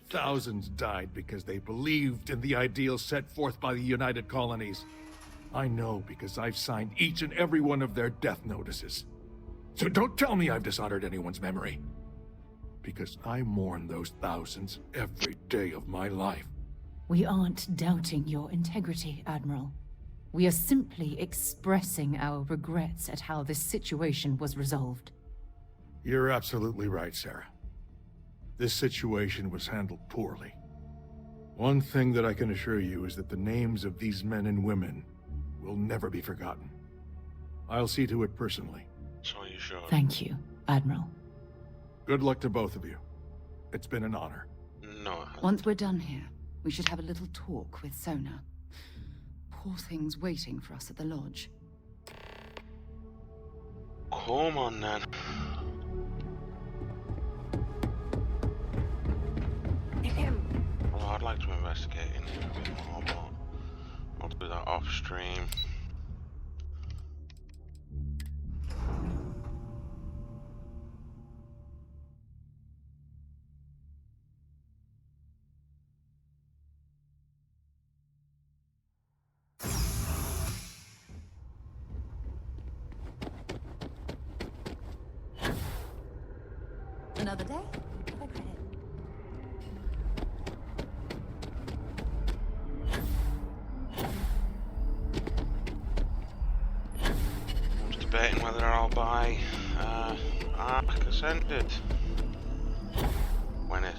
Thousands died because they believed in the ideals set forth by the United Colonies. I know because I've signed each and every one of their death notices. So don't tell me I've dishonored anyone's memory. Because I mourn those thousands every day of my life. We aren't doubting your integrity, Admiral. We are simply expressing our regrets at how this situation was resolved. You're absolutely right, Sarah. This situation was handled poorly. One thing that I can assure you is that the names of these men and women will never be forgotten. I'll see to it personally. So you should. Thank you, Admiral. Good luck to both of you. It's been an honor. No. Once we're done here, we should have a little talk with Sona. Poor thing's waiting for us at the lodge. Come on then. Well, I'd like to investigate in here a bit more, but I'll do that off stream. Another day, another credit. I was debating whether I'll buy Ark Ascended when it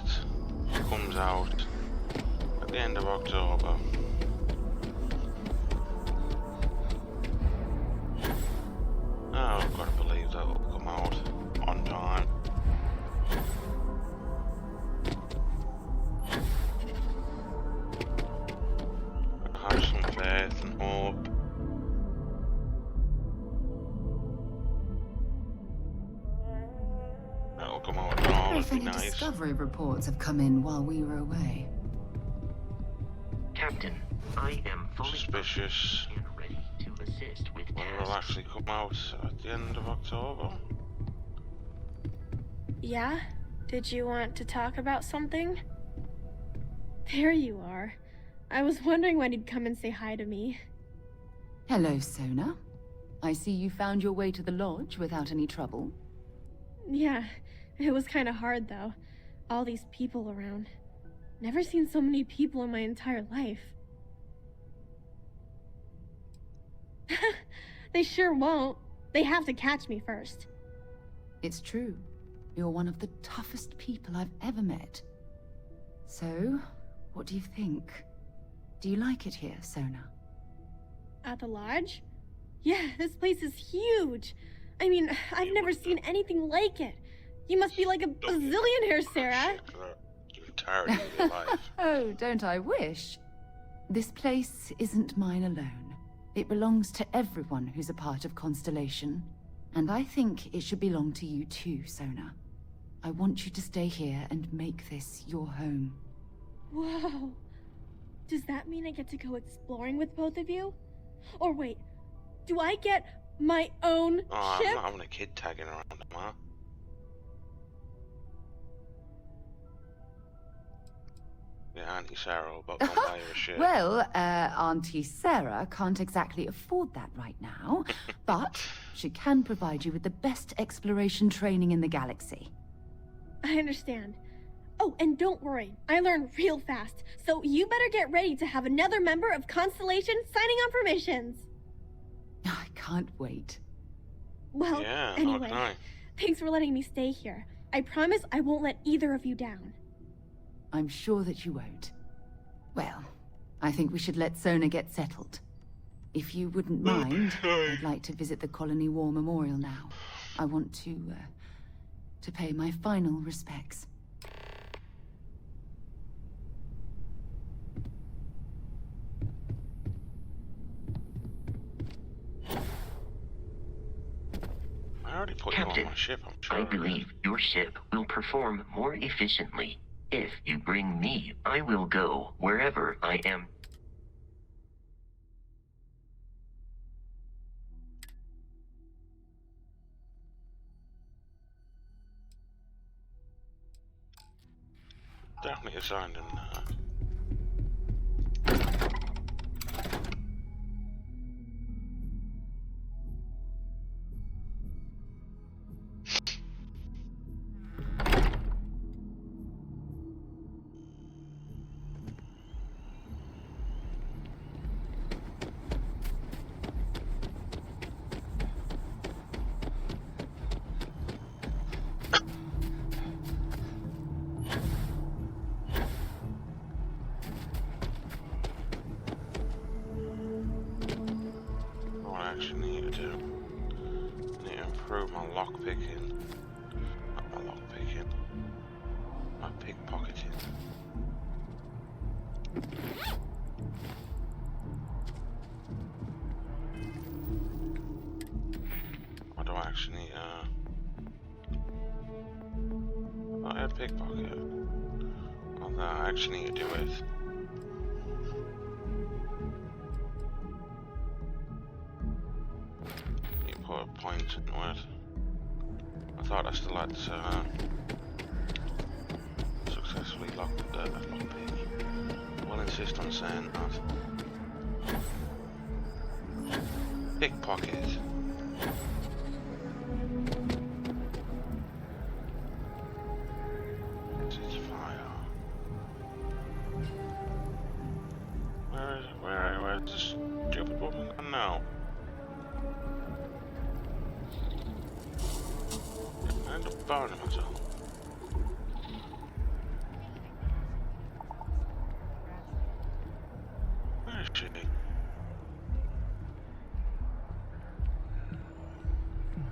comes out at the end of October. Oh, I've got to believe that'll come out on time. I have some faith and hope. That'll come out at all, If it'd be any nice. discovery reports have come in while we were away. Captain, I am fully Suspicious. and ready to assist with Whether it'll tasks. actually come out at the end of October. Yeah? Did you want to talk about something? There you are. I was wondering when he'd come and say hi to me. Hello, Sona. I see you found your way to the lodge without any trouble. Yeah, it was kind of hard though. All these people around. Never seen so many people in my entire life. They sure won't. They have to catch me first. It's true. You're one of the toughest people I've ever met. So, what do you think? Do you like it here, Sona? At the lodge? Yeah, this place is huge. I mean, I've never seen anything like it. You must be like a bazillionaire, Sarah. The entirety of your life. Oh, don't I wish? This place isn't mine alone. It belongs to everyone who's a part of Constellation. And I think it should belong to you too, Sona. I want you to stay here and make this your home. Whoa. Does that mean I get to go exploring with both of you? Or wait, do I get my own Oh, ship? I'm not having a kid tagging around, am I? Yeah, Auntie Sarah will come buy you a ship. Well, Auntie Sarah can't exactly afford that right now, but she can provide you with the best exploration training in the galaxy. I understand. Oh, and don't worry, I learn real fast, so you better get ready to have another member of Constellation signing on for missions. I can't wait. Well, Yeah, anyway, okay. thanks for letting me stay here. I promise I won't let either of you down. I'm sure that you won't. Well, I think we should let Sona get settled. If you wouldn't mind, I'd like to visit the Colony War Memorial now. I want to pay my final respects. I already put you Captain, on my ship, I'm sure. I believe your ship will perform more efficiently. If you bring me, I will go wherever I am. Definitely assigned in what I actually need to do. I need to improve my lockpicking. Not my lockpicking. My pickpocketing. What do I actually need? I had pickpocket. What do I actually need to do with? You put a point into it. I thought I still had to successfully lock the lockpick. We'll insist on saying that. Pickpocket. It's fire. Where's this stupid woman gone now? I end up burning myself. Where is she?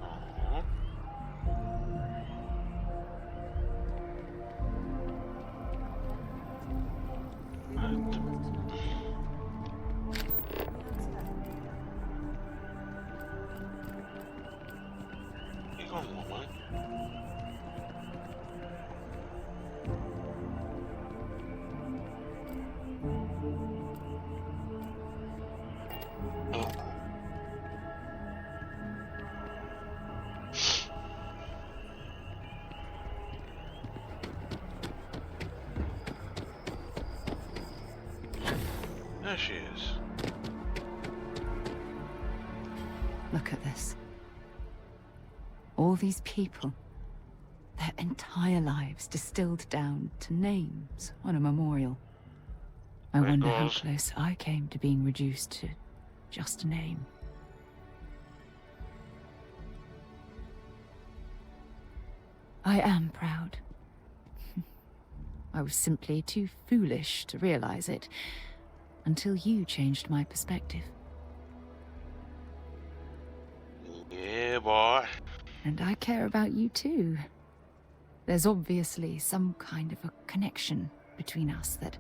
Aww. You gone, woman? Oh. There she is. Look at this. All these people. Their entire lives distilled down to names on a memorial. I wonder how goes. close I came to being reduced to just a name. I am proud. I was simply too foolish to realize it until you changed my perspective. Yeah, boy. And I care about you too. There's obviously some kind of a connection between us that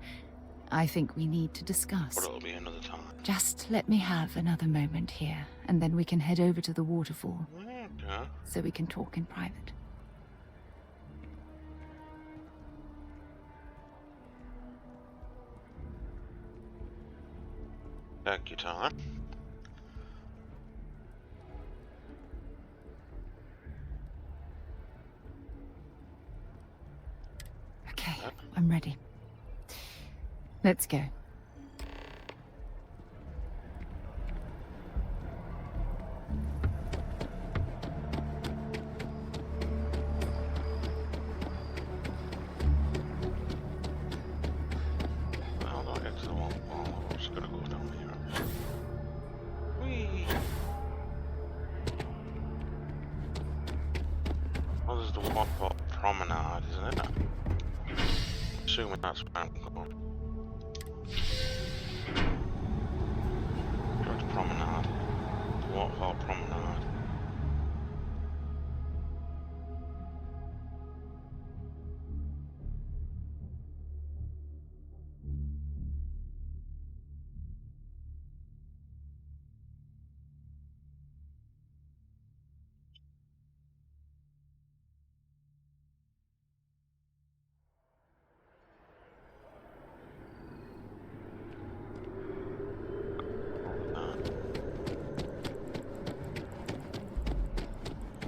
I think we need to discuss. But it'll be another time. Just let me have another moment here, and then we can head over to the waterfall. Yeah. so we can talk in private. Take your time. Okay, I'm ready. Let's go. How do I get to the wall? Oh, I'm just gonna go down here. Whee! Well, there's the one for promenade, isn't it? Assuming that's where I'm going. Go to promenade. The waterfall promenade.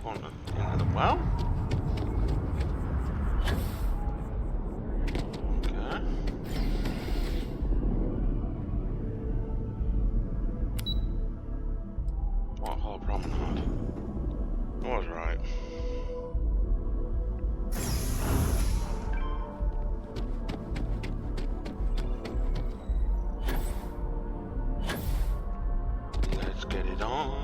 Into the well? Okay. Waterfall promenade. I was right. Let's get it on.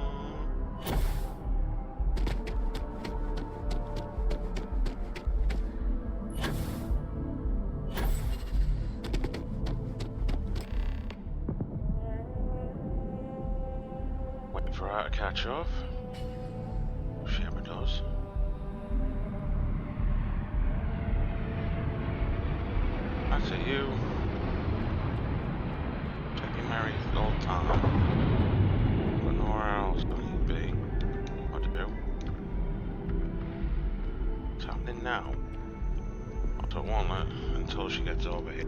Wait for her to catch up. She ever does. That's it, you. Take your merry old time. But nowhere else don't you be. What to do? What's happening now? I don't want it until she gets over here.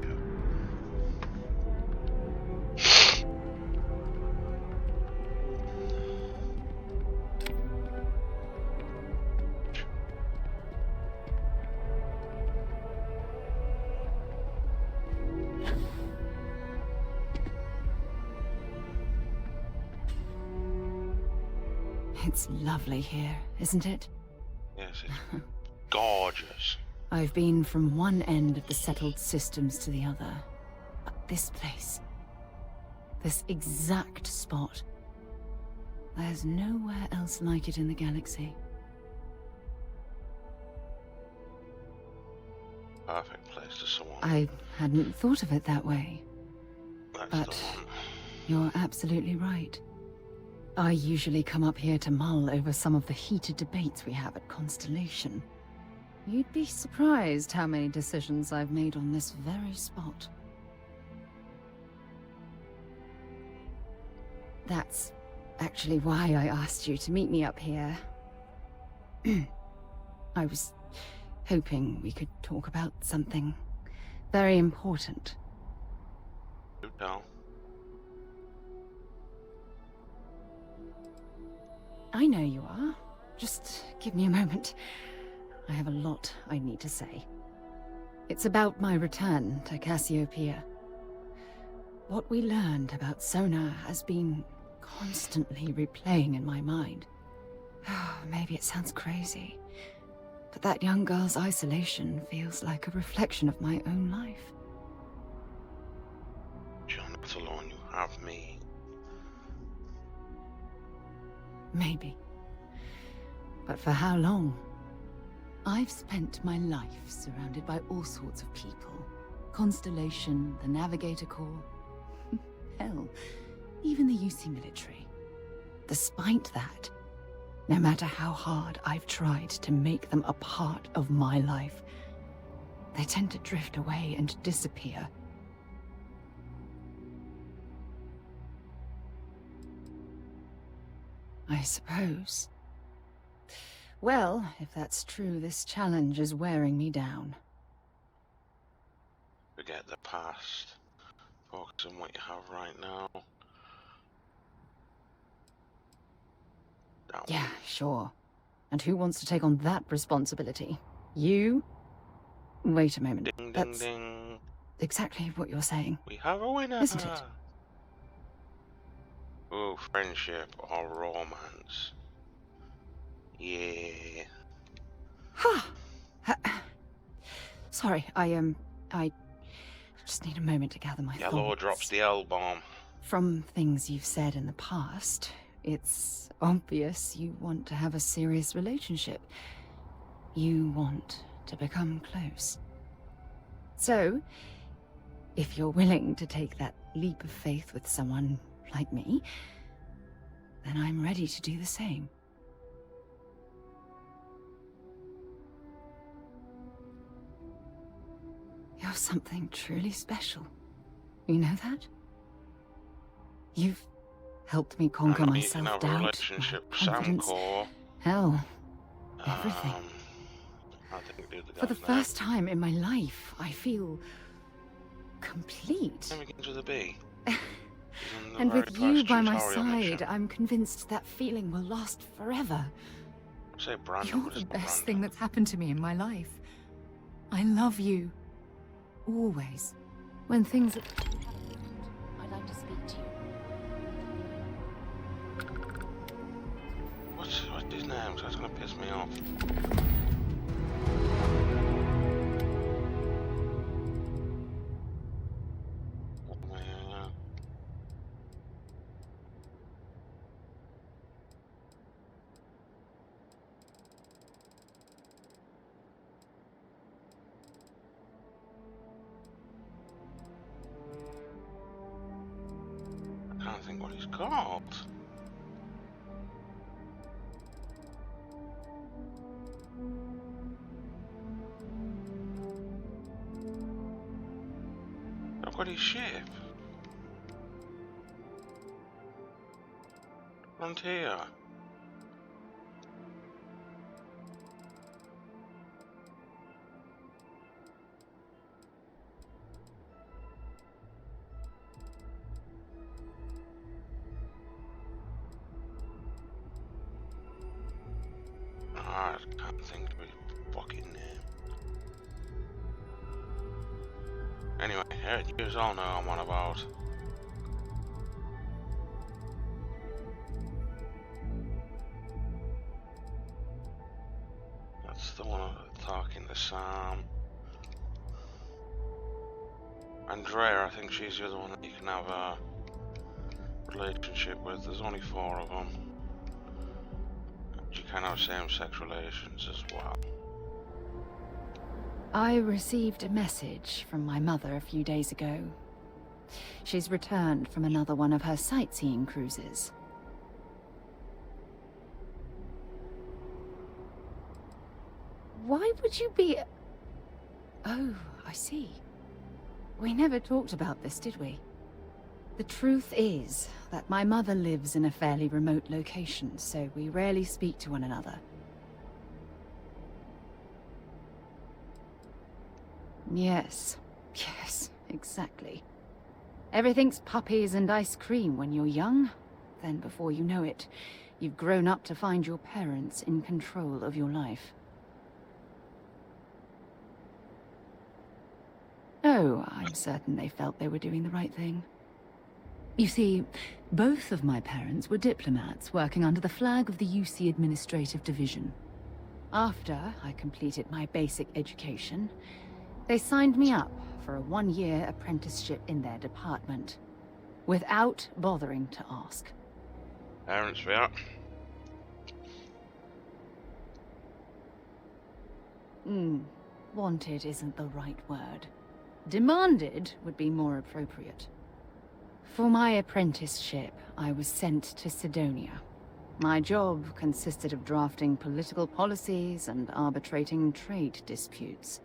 It's lovely here, isn't it? Yes, it's gorgeous. I've been from one end of the settled systems to the other. But this place, this exact spot, there's nowhere else like it in the galaxy. Perfect place to someone. I hadn't thought of it that way. That's But the one. you're absolutely right. I usually come up here to mull over some of the heated debates we have at Constellation. You'd be surprised how many decisions I've made on this very spot. That's actually why I asked you to meet me up here. I was hoping we could talk about something very important. Do tell. I know you are. Just give me a moment. I have a lot I need to say. It's about my return to Cassiopeia. What we learned about Sona has been constantly replaying in my mind. Maybe it sounds crazy, but that young girl's isolation feels like a reflection of my own life. You're not alone, you have me. Maybe. But for how long? I've spent my life surrounded by all sorts of people. Constellation, the Navigator Corps. Hell, even the UC military. Despite that, no matter how hard I've tried to make them a part of my life, they tend to drift away and disappear. I suppose Well, if that's true, this challenge is wearing me down. Forget the past. Focus on what you have right now. That Yeah, one. sure. And who wants to take on that responsibility? You? Wait a moment. Ding, ding, That's ding. exactly what you're saying, We have a winner. isn't it? Oh, friendship or romance. Yeah. Sorry, I just need a moment to gather my Yellow thoughts. drops the L-bomb. From things you've said in the past, it's obvious you want to have a serious relationship. You want to become close. So, if you're willing to take that leap of faith with someone like me, then I'm ready to do the same. You're something truly special. You know that? You've helped me conquer my You can have a self-doubt, relationship my with Sam confidence. Core. Hell, everything. I think do the For the guy first time in my life, I feel complete. Let me get into the B. And with you by my side, I'm convinced that feeling will last forever. Say Brandon. You're the best thing that's happened to me in my life. I love you. Always. When things have happened, I'd like to speak to you. What's his name? That's gonna piss me off. I can't think what he's called. Look at his shape. Frontier. I can't think of his fucking name. Anyway, you all know I'm on about. That's the one talking to Sam. Andrea, I think she's the other one that you can have a relationship with. There's only 4 of them. You can have same-sex relations as well. I received a message from my mother a few days ago. She's returned from another one of her sightseeing cruises. Why would you be... Oh, I see. We never talked about this, did we? The truth is that my mother lives in a fairly remote location, so we rarely speak to one another. Yes, exactly. Everything's puppies and ice cream when you're young. Then before you know it, you've grown up to find your parents in control of your life. Oh, I'm certain they felt they were doing the right thing. You see, both of my parents were diplomats working under the flag of the UC Administrative Division. After I completed my basic education, they signed me up for a 1-year apprenticeship in their department, without bothering to ask. Parents, yeah. Wanted isn't the right word. Demanded would be more appropriate. For my apprenticeship, I was sent to Sidonia. My job consisted of drafting political policies and arbitrating trade disputes.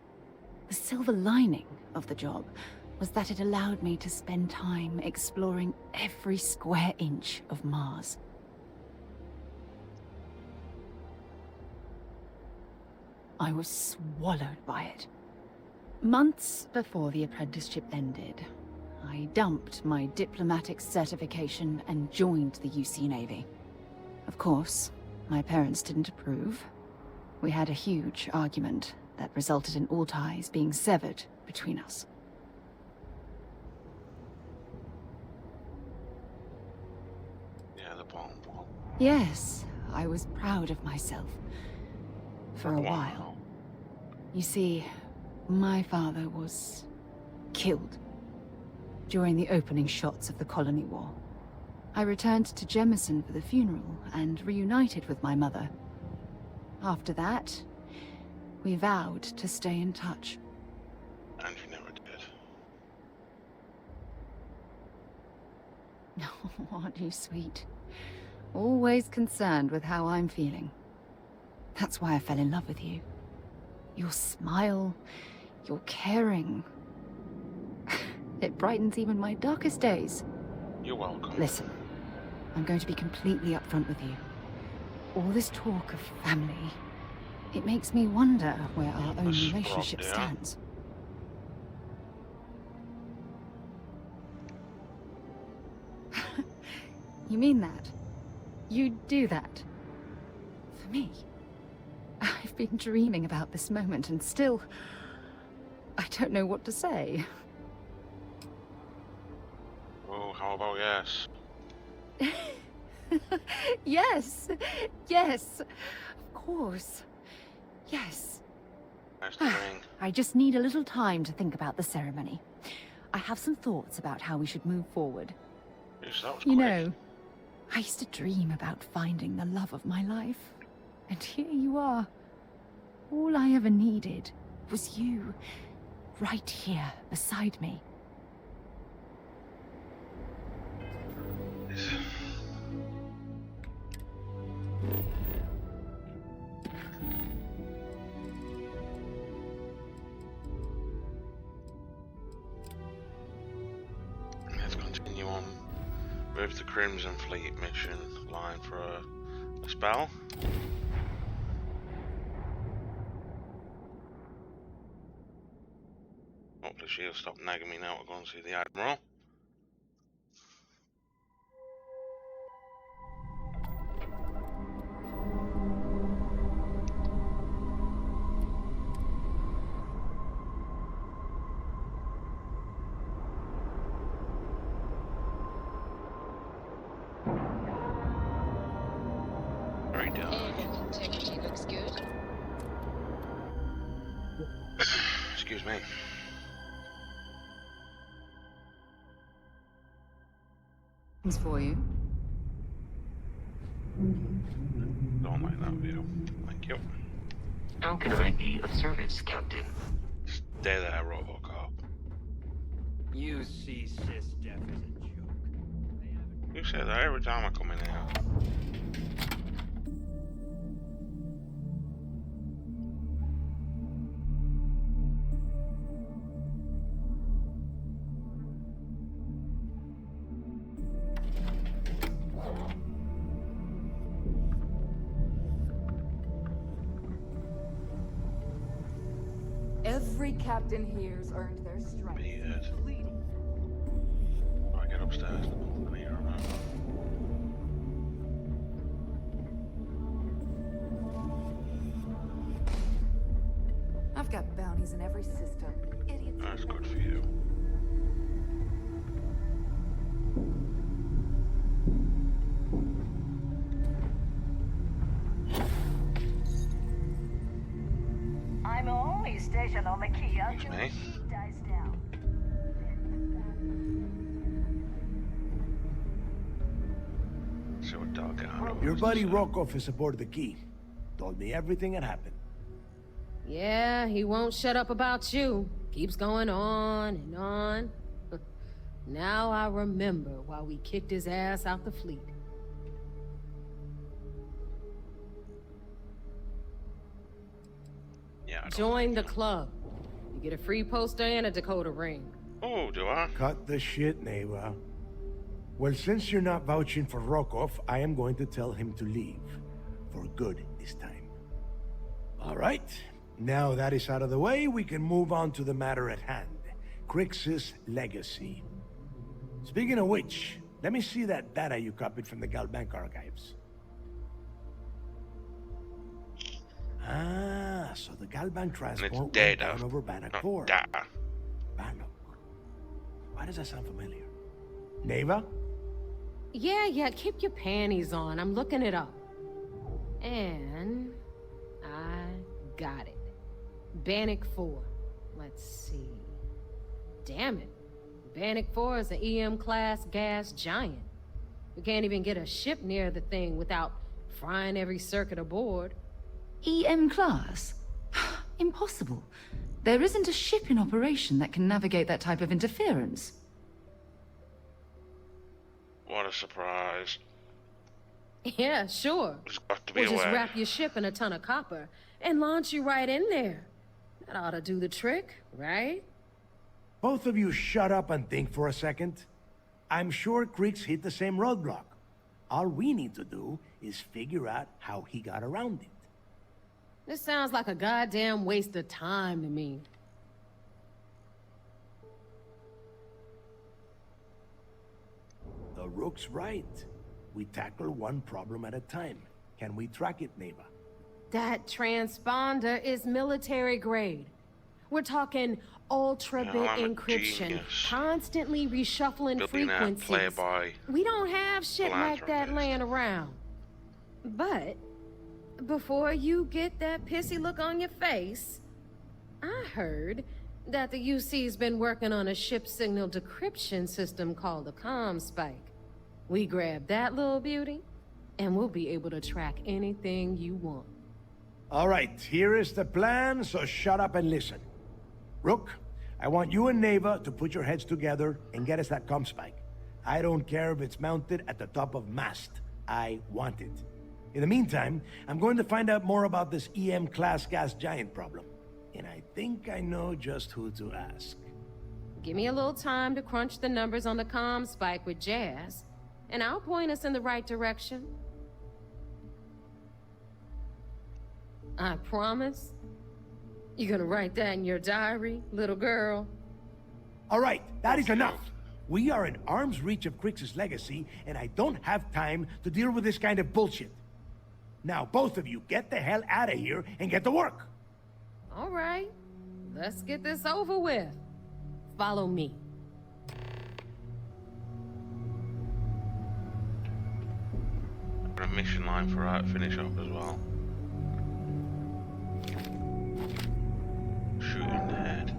The silver lining of the job was that it allowed me to spend time exploring every square inch of Mars. I was swallowed by it. Months before the apprenticeship ended, I dumped my diplomatic certification and joined the UC Navy. Of course, my parents didn't approve. We had a huge argument that resulted in all ties being severed between us. Yeah, the bomb. Yes, I was proud of myself. For a while. You see, my father was killed during the opening shots of the Colony War. I returned to Jemson for the funeral and reunited with my mother. After that, we vowed to stay in touch. And you never did. Oh, aren't you sweet? Always concerned with how I'm feeling. That's why I fell in love with you. Your smile, your caring. It brightens even my darkest days. You're welcome. Listen, I'm going to be completely upfront with you. All this talk of family, it makes me wonder where our own relationship stands. You mean that? You'd do that? For me? I've been dreaming about this moment and still... I don't know what to say. Oh, how about yes? Yes! Yes! Of course. Yes. Where's the ring? I just need a little time to think about the ceremony. I have some thoughts about how we should move forward. Yes, that was You quick. know, I used to dream about finding the love of my life. And here you are. All I ever needed was you, right here beside me. Let's continue on with the Crimson Fleet mission line for a spell. Hopefully she'll stop nagging me now to go and see the Admiral. Very dark. Integrity looks good. Excuse me. It's for you. Don't like that view. Thank you. How can I be of service, Captain? Stay there, Robocop. You see Sis Def as a joke. You say that every time I come in here. Every captain here's earned their stripes. Beard. I get upstairs to open here or not. I've got bounties in every system. Idiots. That's good for you. I'm only stationed on the key until the me. heat dies down. See what dog got. Your buddy Rokov is aboard the key. Told me everything that happened. Yeah, he won't shut up about you. Keeps going on and on. Now I remember why we kicked his ass out the fleet. Yeah. Join the club. You get a free poster and a Dakota ring. Oh, do I? Cut the shit, Neva. Well, since you're not vouching for Rokov, I am going to tell him to leave. For good this time. All right. Now that is out of the way, we can move on to the matter at hand. Crix's legacy. Speaking of which, let me see that data you copied from the Galbank archives. Ah, so the Galbank transport went down over Bannock Ford. Bannock. Why does that sound familiar? Neva? Yeah, keep your panties on. I'm looking it up. And I got it. Bannock 4. Let's see. Damn it. Bannock 4 is an EM-class gas giant. We can't even get a ship near the thing without frying every circuit aboard. EM class? Impossible. There isn't a ship in operation that can navigate that type of interference. What a surprise. Yeah, sure. We'll just wrap your ship in a ton of copper and launch you right in there. That ought to do the trick, right? Both of you shut up and think for a second. I'm sure Crix hit the same roadblock. All we need to do is figure out how he got around it. This sounds like a goddamn waste of time to me. The Rook's right. We tackle one problem at a time. Can we track it, Neva? That transponder is military grade. We're talking ultra-bit encryption, genius. Constantly reshuffling frequencies. We don't have shit like that laying around. But before you get that pissy look on your face, I heard that the UC's been working on a ship signal decryption system called the comm spike. We grab that little beauty, and we'll be able to track anything you want. All right, here is the plan, so shut up and listen. Rook, I want you and Neva to put your heads together and get us that comm spike. I don't care if it's mounted at the top of mast. I want it. In the meantime, I'm going to find out more about this EM-class gas giant problem. And I think I know just who to ask. Give me a little time to crunch the numbers on the comm spike with Jazz, and I'll point us in the right direction. I promise. You gonna write that in your diary, little girl? All right, that is enough. We are in arm's reach of Crix's legacy, and I don't have time to deal with this kind of bullshit. Now, both of you, get the hell out of here and get to work. All right, let's get this over with. Follow me. Got a mission line for her to finish up as well. Shoot in the head.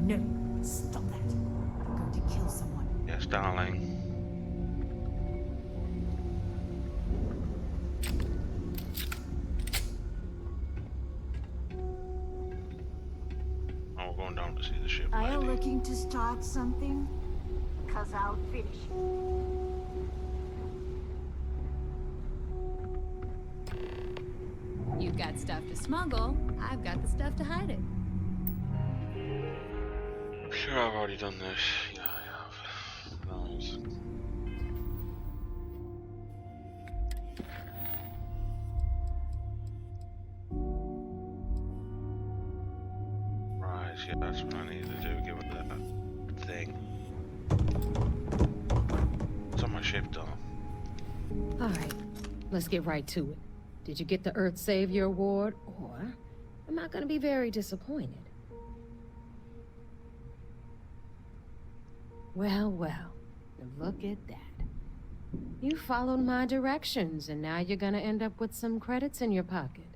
No, stop that. I'm going to kill someone. Yes, darling. Oh, we're going down to see the ship. Are you looking to start something? 'Cause I'll finish it. You've got stuff to smuggle. I've got the stuff to hide it. I'm sure I've already done this. Yeah, I have. Right. Right, yeah, that's what I need to do. Give it that thing. It's on my ship, though. All right, let's get right to it. Did you get the Earth Savior Award, or am I gonna be very disappointed? Well, look at that. You followed my directions, and now you're gonna end up with some credits in your pocket.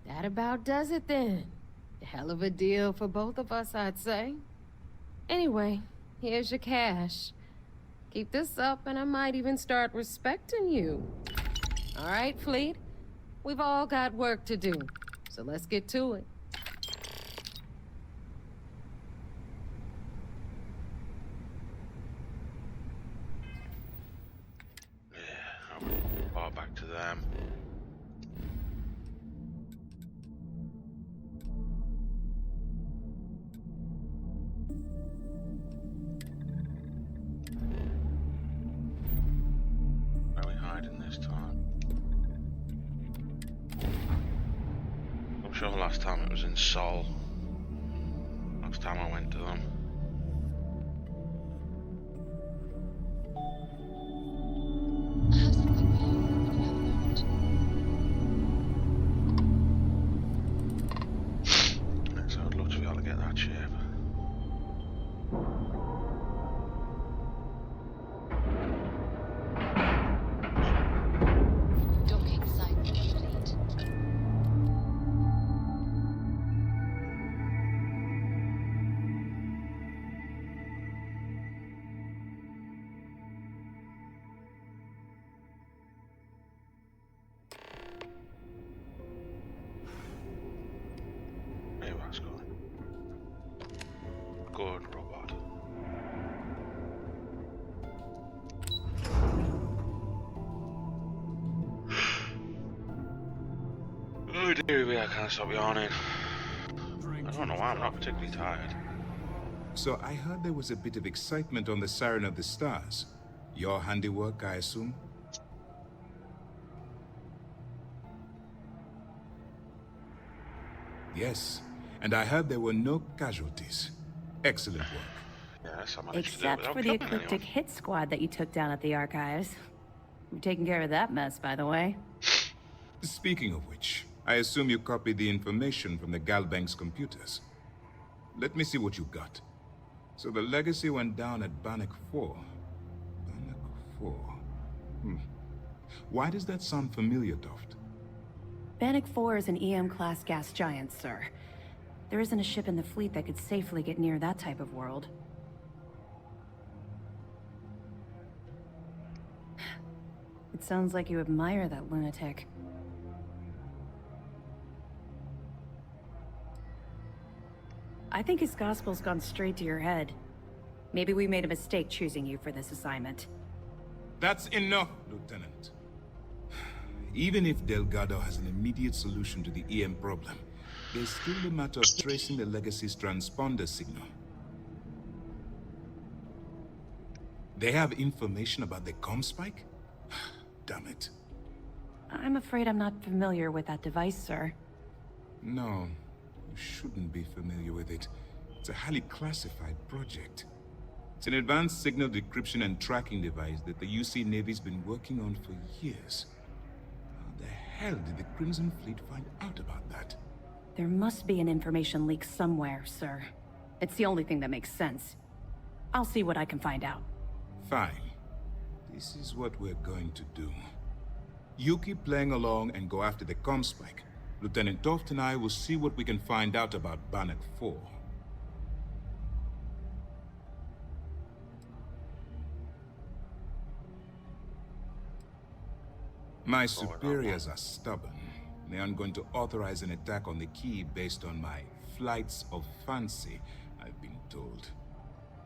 That about does it then. A hell of a deal for both of us, I'd say. Anyway, here's your cash. Keep this up, and I might even start respecting you. All right, Fleet? We've all got work to do, so let's get to it. Far back to them. hiding this time. I'm sure last time it was in Seoul. Last time I went to them. I have something for you when you have a moment. So I'd love to be able to get that shape. Docking site complete. Maybe that's good. Good robot. Oh dear me, I can't stop yawning. I don't know why, I'm not particularly tired. So I heard there was a bit of excitement on the Siren of the Stars. Your handiwork, I assume? Yes, and I heard there were no casualties. Excellent work. Yes, I managed Except to do it for the without killing ecliptic anyone. hit squad that you took down at the archives. You're taking care of that mess, by the way. Speaking of which, I assume you copied the information from the Galbank's computers. Let me see what you got. So the legacy went down at Bannock 4. Bannock 4. Why does that sound familiar, Toft? Bannock 4 is an EM-class gas giant, sir. There isn't a ship in the fleet that could safely get near that type of world. It sounds like you admire that lunatic. I think his gospel's gone straight to your head. Maybe we made a mistake choosing you for this assignment. That's enough, Lieutenant. Even if Delgado has an immediate solution to the EM problem, there's still the matter of tracing the Legacy's transponder signal. They have information about the comm spike? Damn it. I'm afraid I'm not familiar with that device, sir. No, you shouldn't be familiar with it. It's a highly classified project. It's an advanced signal decryption and tracking device that the UC Navy's been working on for years. How the hell did the Crimson Fleet find out about that? There must be an information leak somewhere, sir. It's the only thing that makes sense. I'll see what I can find out. Fine. This is what we're going to do. You keep playing along and go after the comm spike. Lieutenant Toft and I will see what we can find out about Bannock 4. My superiors are stubborn. They aren't going to authorize an attack on the key based on my flights of fancy, I've been told.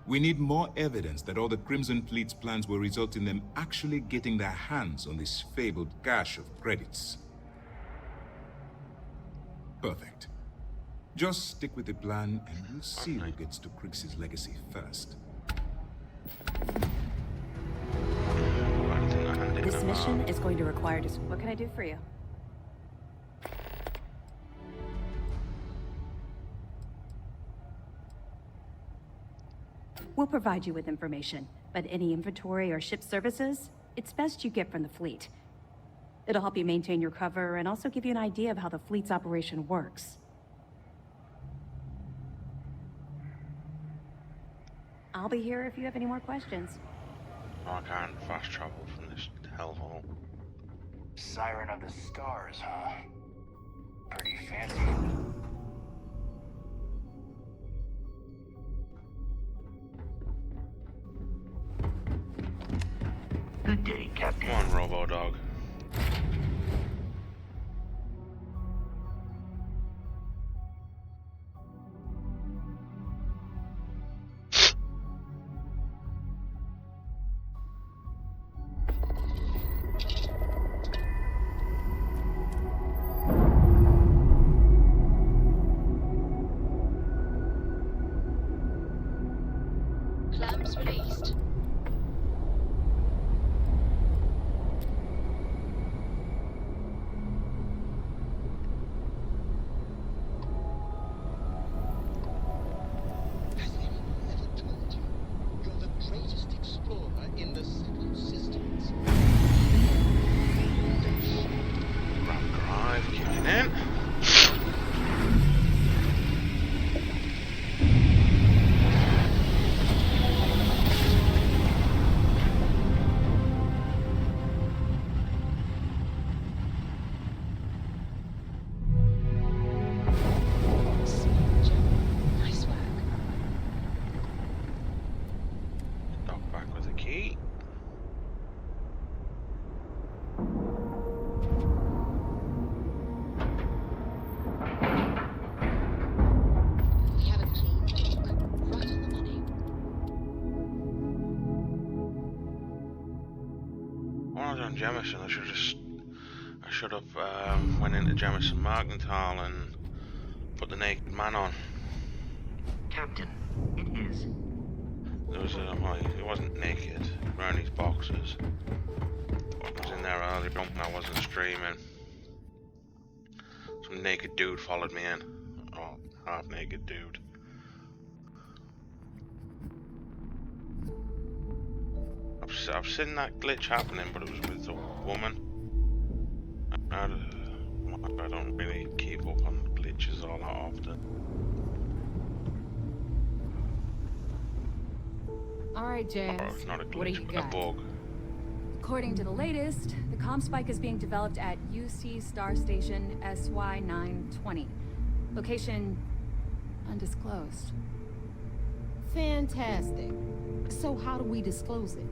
We need more evidence that all the Crimson Fleet's plans will result in them actually getting their hands on this fabled cache of credits. Perfect. Just stick with the plan and we'll see who gets to Crix's legacy first. This mission is going to require what can I do for you? We'll provide you with information, but any inventory or ship services, it's best you get from the fleet. It'll help you maintain your cover and also give you an idea of how the fleet's operation works. I'll be here if you have any more questions. I can't fast travel from this hellhole. Siren of the Stars, huh? Pretty fancy. Good day, Captain. Come on, Robo-Dog. Clamps released. You have it clean, but right on the money. When I was on Jemson, I should have went into Jemson Mercantile and put the naked man on. Captain, it is. There was he wasn't naked, wearing his boxers. I was in there earlier on when I wasn't streaming. Some naked dude followed me in. Oh, half naked dude. I've seen that glitch happening, but it was with a woman. I don't really keep up on glitches all that often. All right, Jazz. It's not a glitch, what do you but got? a bug. According to the latest, the comm spike is being developed at UC Star Station SY-920. Location undisclosed. Fantastic. So how do we disclose it?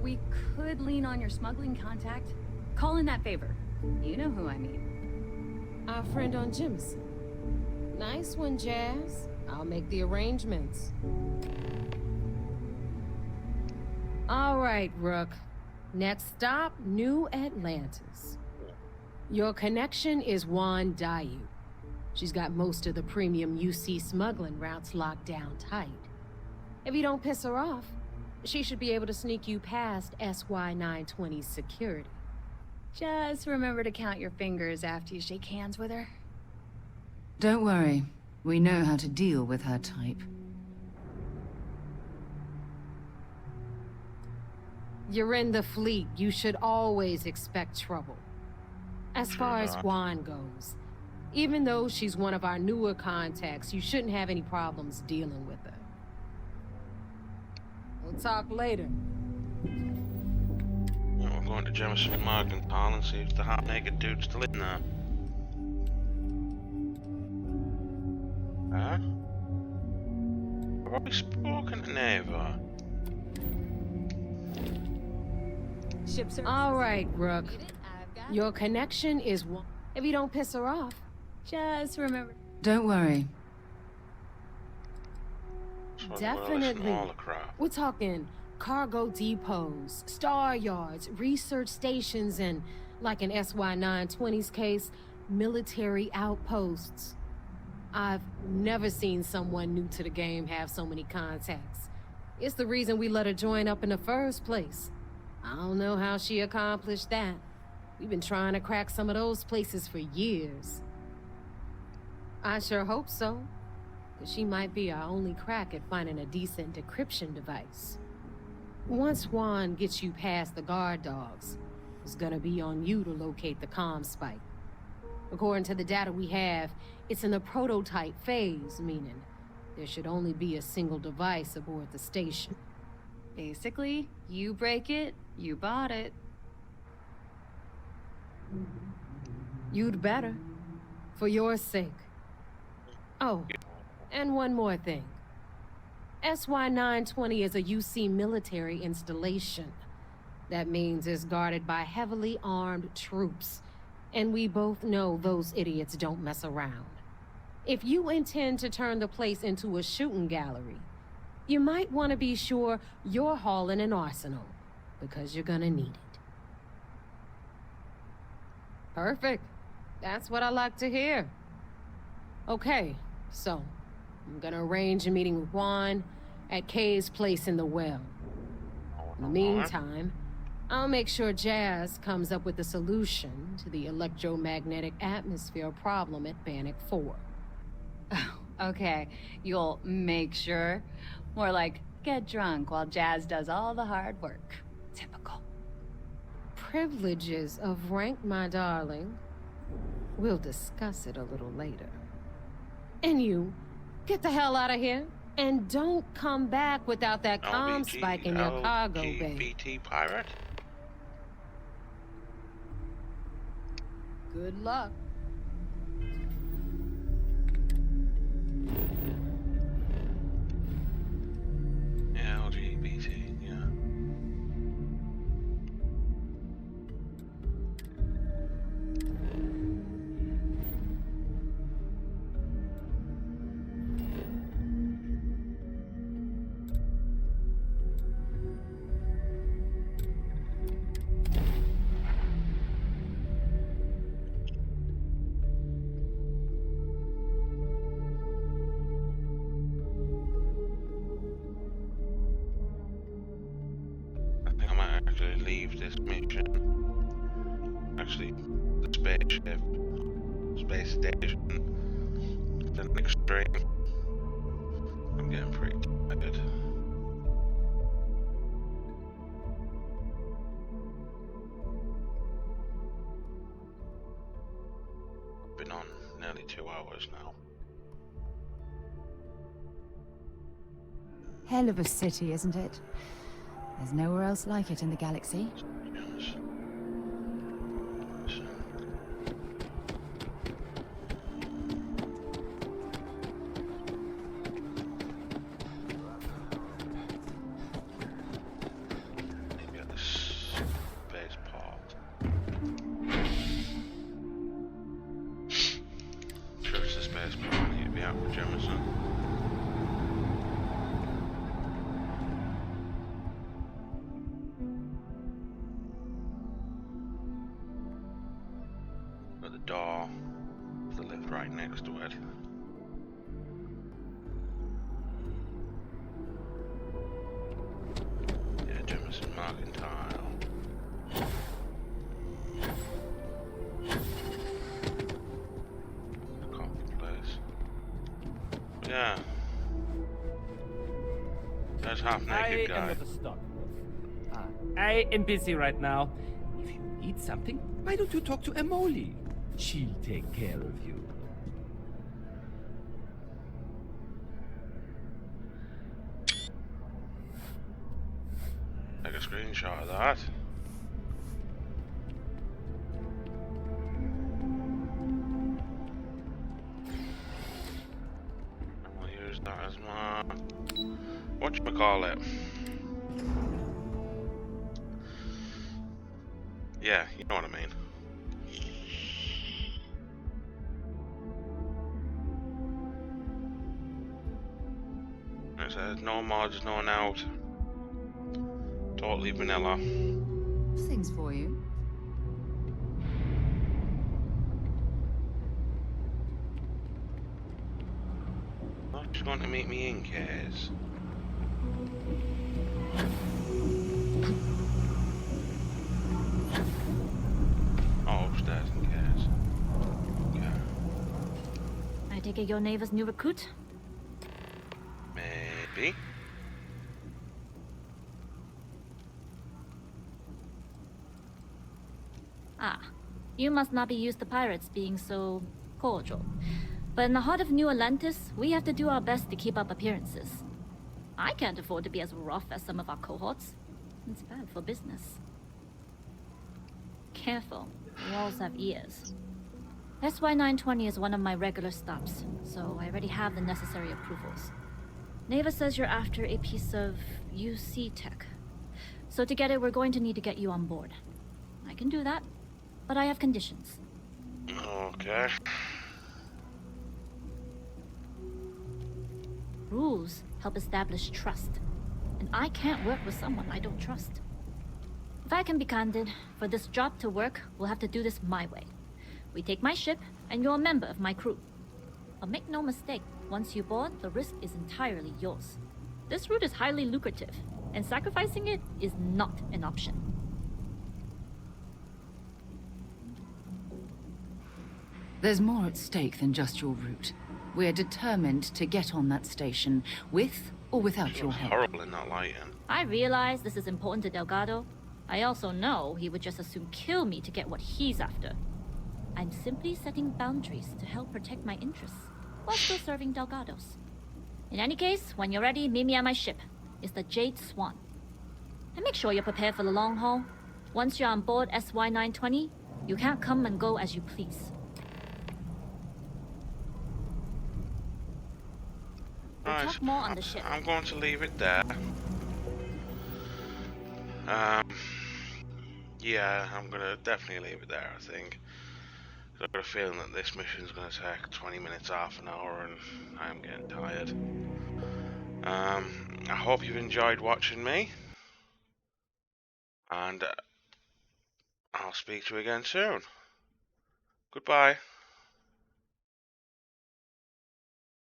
We could lean on your smuggling contact. Call in that favor. You know who I mean. Our friend on Jemson. Nice one, Jazz. I'll make the arrangements. All right, Rook. Next stop, New Atlantis. Your connection is Juan Dayu. She's got most of the premium UC smuggling routes locked down tight. If you don't piss her off, she should be able to sneak you past SY-920's security. Just remember to count your fingers after you shake hands with her. Don't worry. We know how to deal with her type. You're in the fleet. You should always expect trouble. As far as Juan goes, even though she's one of our newer contacts, you shouldn't have any problems dealing with her. We'll talk later. Well, we're going to Jemson Mercantile and see if the half-naked dude's still in there. Huh? Have I spoken to Neva? All right, Rook. Your connection is one. If you don't piss her off, just remember. Don't worry. Definitely. We're talking cargo depots, star yards, research stations, and, like in SY-920's case, military outposts. I've never seen someone new to the game have so many contacts. It's the reason we let her join up in the first place. I don't know how she accomplished that. We've been trying to crack some of those places for years. I sure hope so. Because she might be our only crack at finding a decent decryption device. Once Juan gets you past the guard dogs, it's gonna be on you to locate the comm spike. According to the data we have, it's in the prototype phase, meaning there should only be a single device aboard the station. Basically, you break it, you bought it. You'd better. For your sake. Oh, and one more thing. SY-920 is a UC military installation. That means it's guarded by heavily armed troops. And we both know those idiots don't mess around. If you intend to turn the place into a shooting gallery, you might want to be sure you're hauling an arsenal, because you're gonna need it. Perfect. That's what I like to hear. Okay, so I'm gonna arrange a meeting with Juan at Kay's place in the well. In the meantime, I'll make sure Jazz comes up with a solution to the electromagnetic atmosphere problem at Bannock 4. Oh, okay, you'll make sure. More like, get drunk while Jazz does all the hard work. Typical. Privileges of rank, my darling. We'll discuss it a little later. And you, get the hell out of here. And don't come back without that comm spike in your cargo bay. BT pirate? Good luck. LGBT, yeah. spaceship, space station, to an extreme. I'm getting pretty tired. Been on nearly 2 hours now. Hell of a city, isn't it? There's nowhere else like it in the galaxy. Maybe at the space port. Sure, it's the space port. I need to be out for Jemson. Got the door, the lift right next to it. Yeah, Jemson Mercantile. The coffee place. Yeah. There's half-naked guy. I am not a stock. I am busy right now. If you need something, why don't you talk to Emoli? She'll take care of you. Take a screenshot of that. I'll use that as my whatchamacallit. Yeah, you know what I mean. It says no mods, no out. Totally vanilla. Things for you. Oh, she's going to meet me in case. Oh, upstairs in case. Okay. I take it your neighbor's new recruit? Maybe. Ah, you must not be used to pirates being so cordial. But in the heart of New Atlantis, we have to do our best to keep up appearances. I can't afford to be as rough as some of our cohorts. It's bad for business. Careful, walls have ears. SY920 is one of my regular stops, so I already have the necessary approvals. Neva says you're after a piece of UC tech. So to get it, we're going to need to get you on board. I can do that, but I have conditions. Okay. Rules help establish trust, and I can't work with someone I don't trust. If I can be candid, for this job to work, we'll have to do this my way. We take my ship, and you're a member of my crew. But make no mistake, once you board, the risk is entirely yours. This route is highly lucrative, and sacrificing it is not an option. There's more at stake than just your route. We're determined to get on that station, with or without your help. Horrible in that lighting. I realize this is important to Delgado. I also know he would just as soon kill me to get what he's after. I'm simply setting boundaries to help protect my interests, while still serving Delgado's. In any case, when you're ready, meet me at my ship. It's the Jade Swan. And make sure you're prepared for the long haul. Once you're on board SY920, you can't come and go as you please. We'll talk more on the ship. I'm going to leave it there. Yeah, I'm gonna definitely leave it there, I think. I've got a feeling that this mission's gonna take 20 minutes, half an hour, and I'm getting tired. I hope you've enjoyed watching me, and I'll speak to you again soon. Goodbye.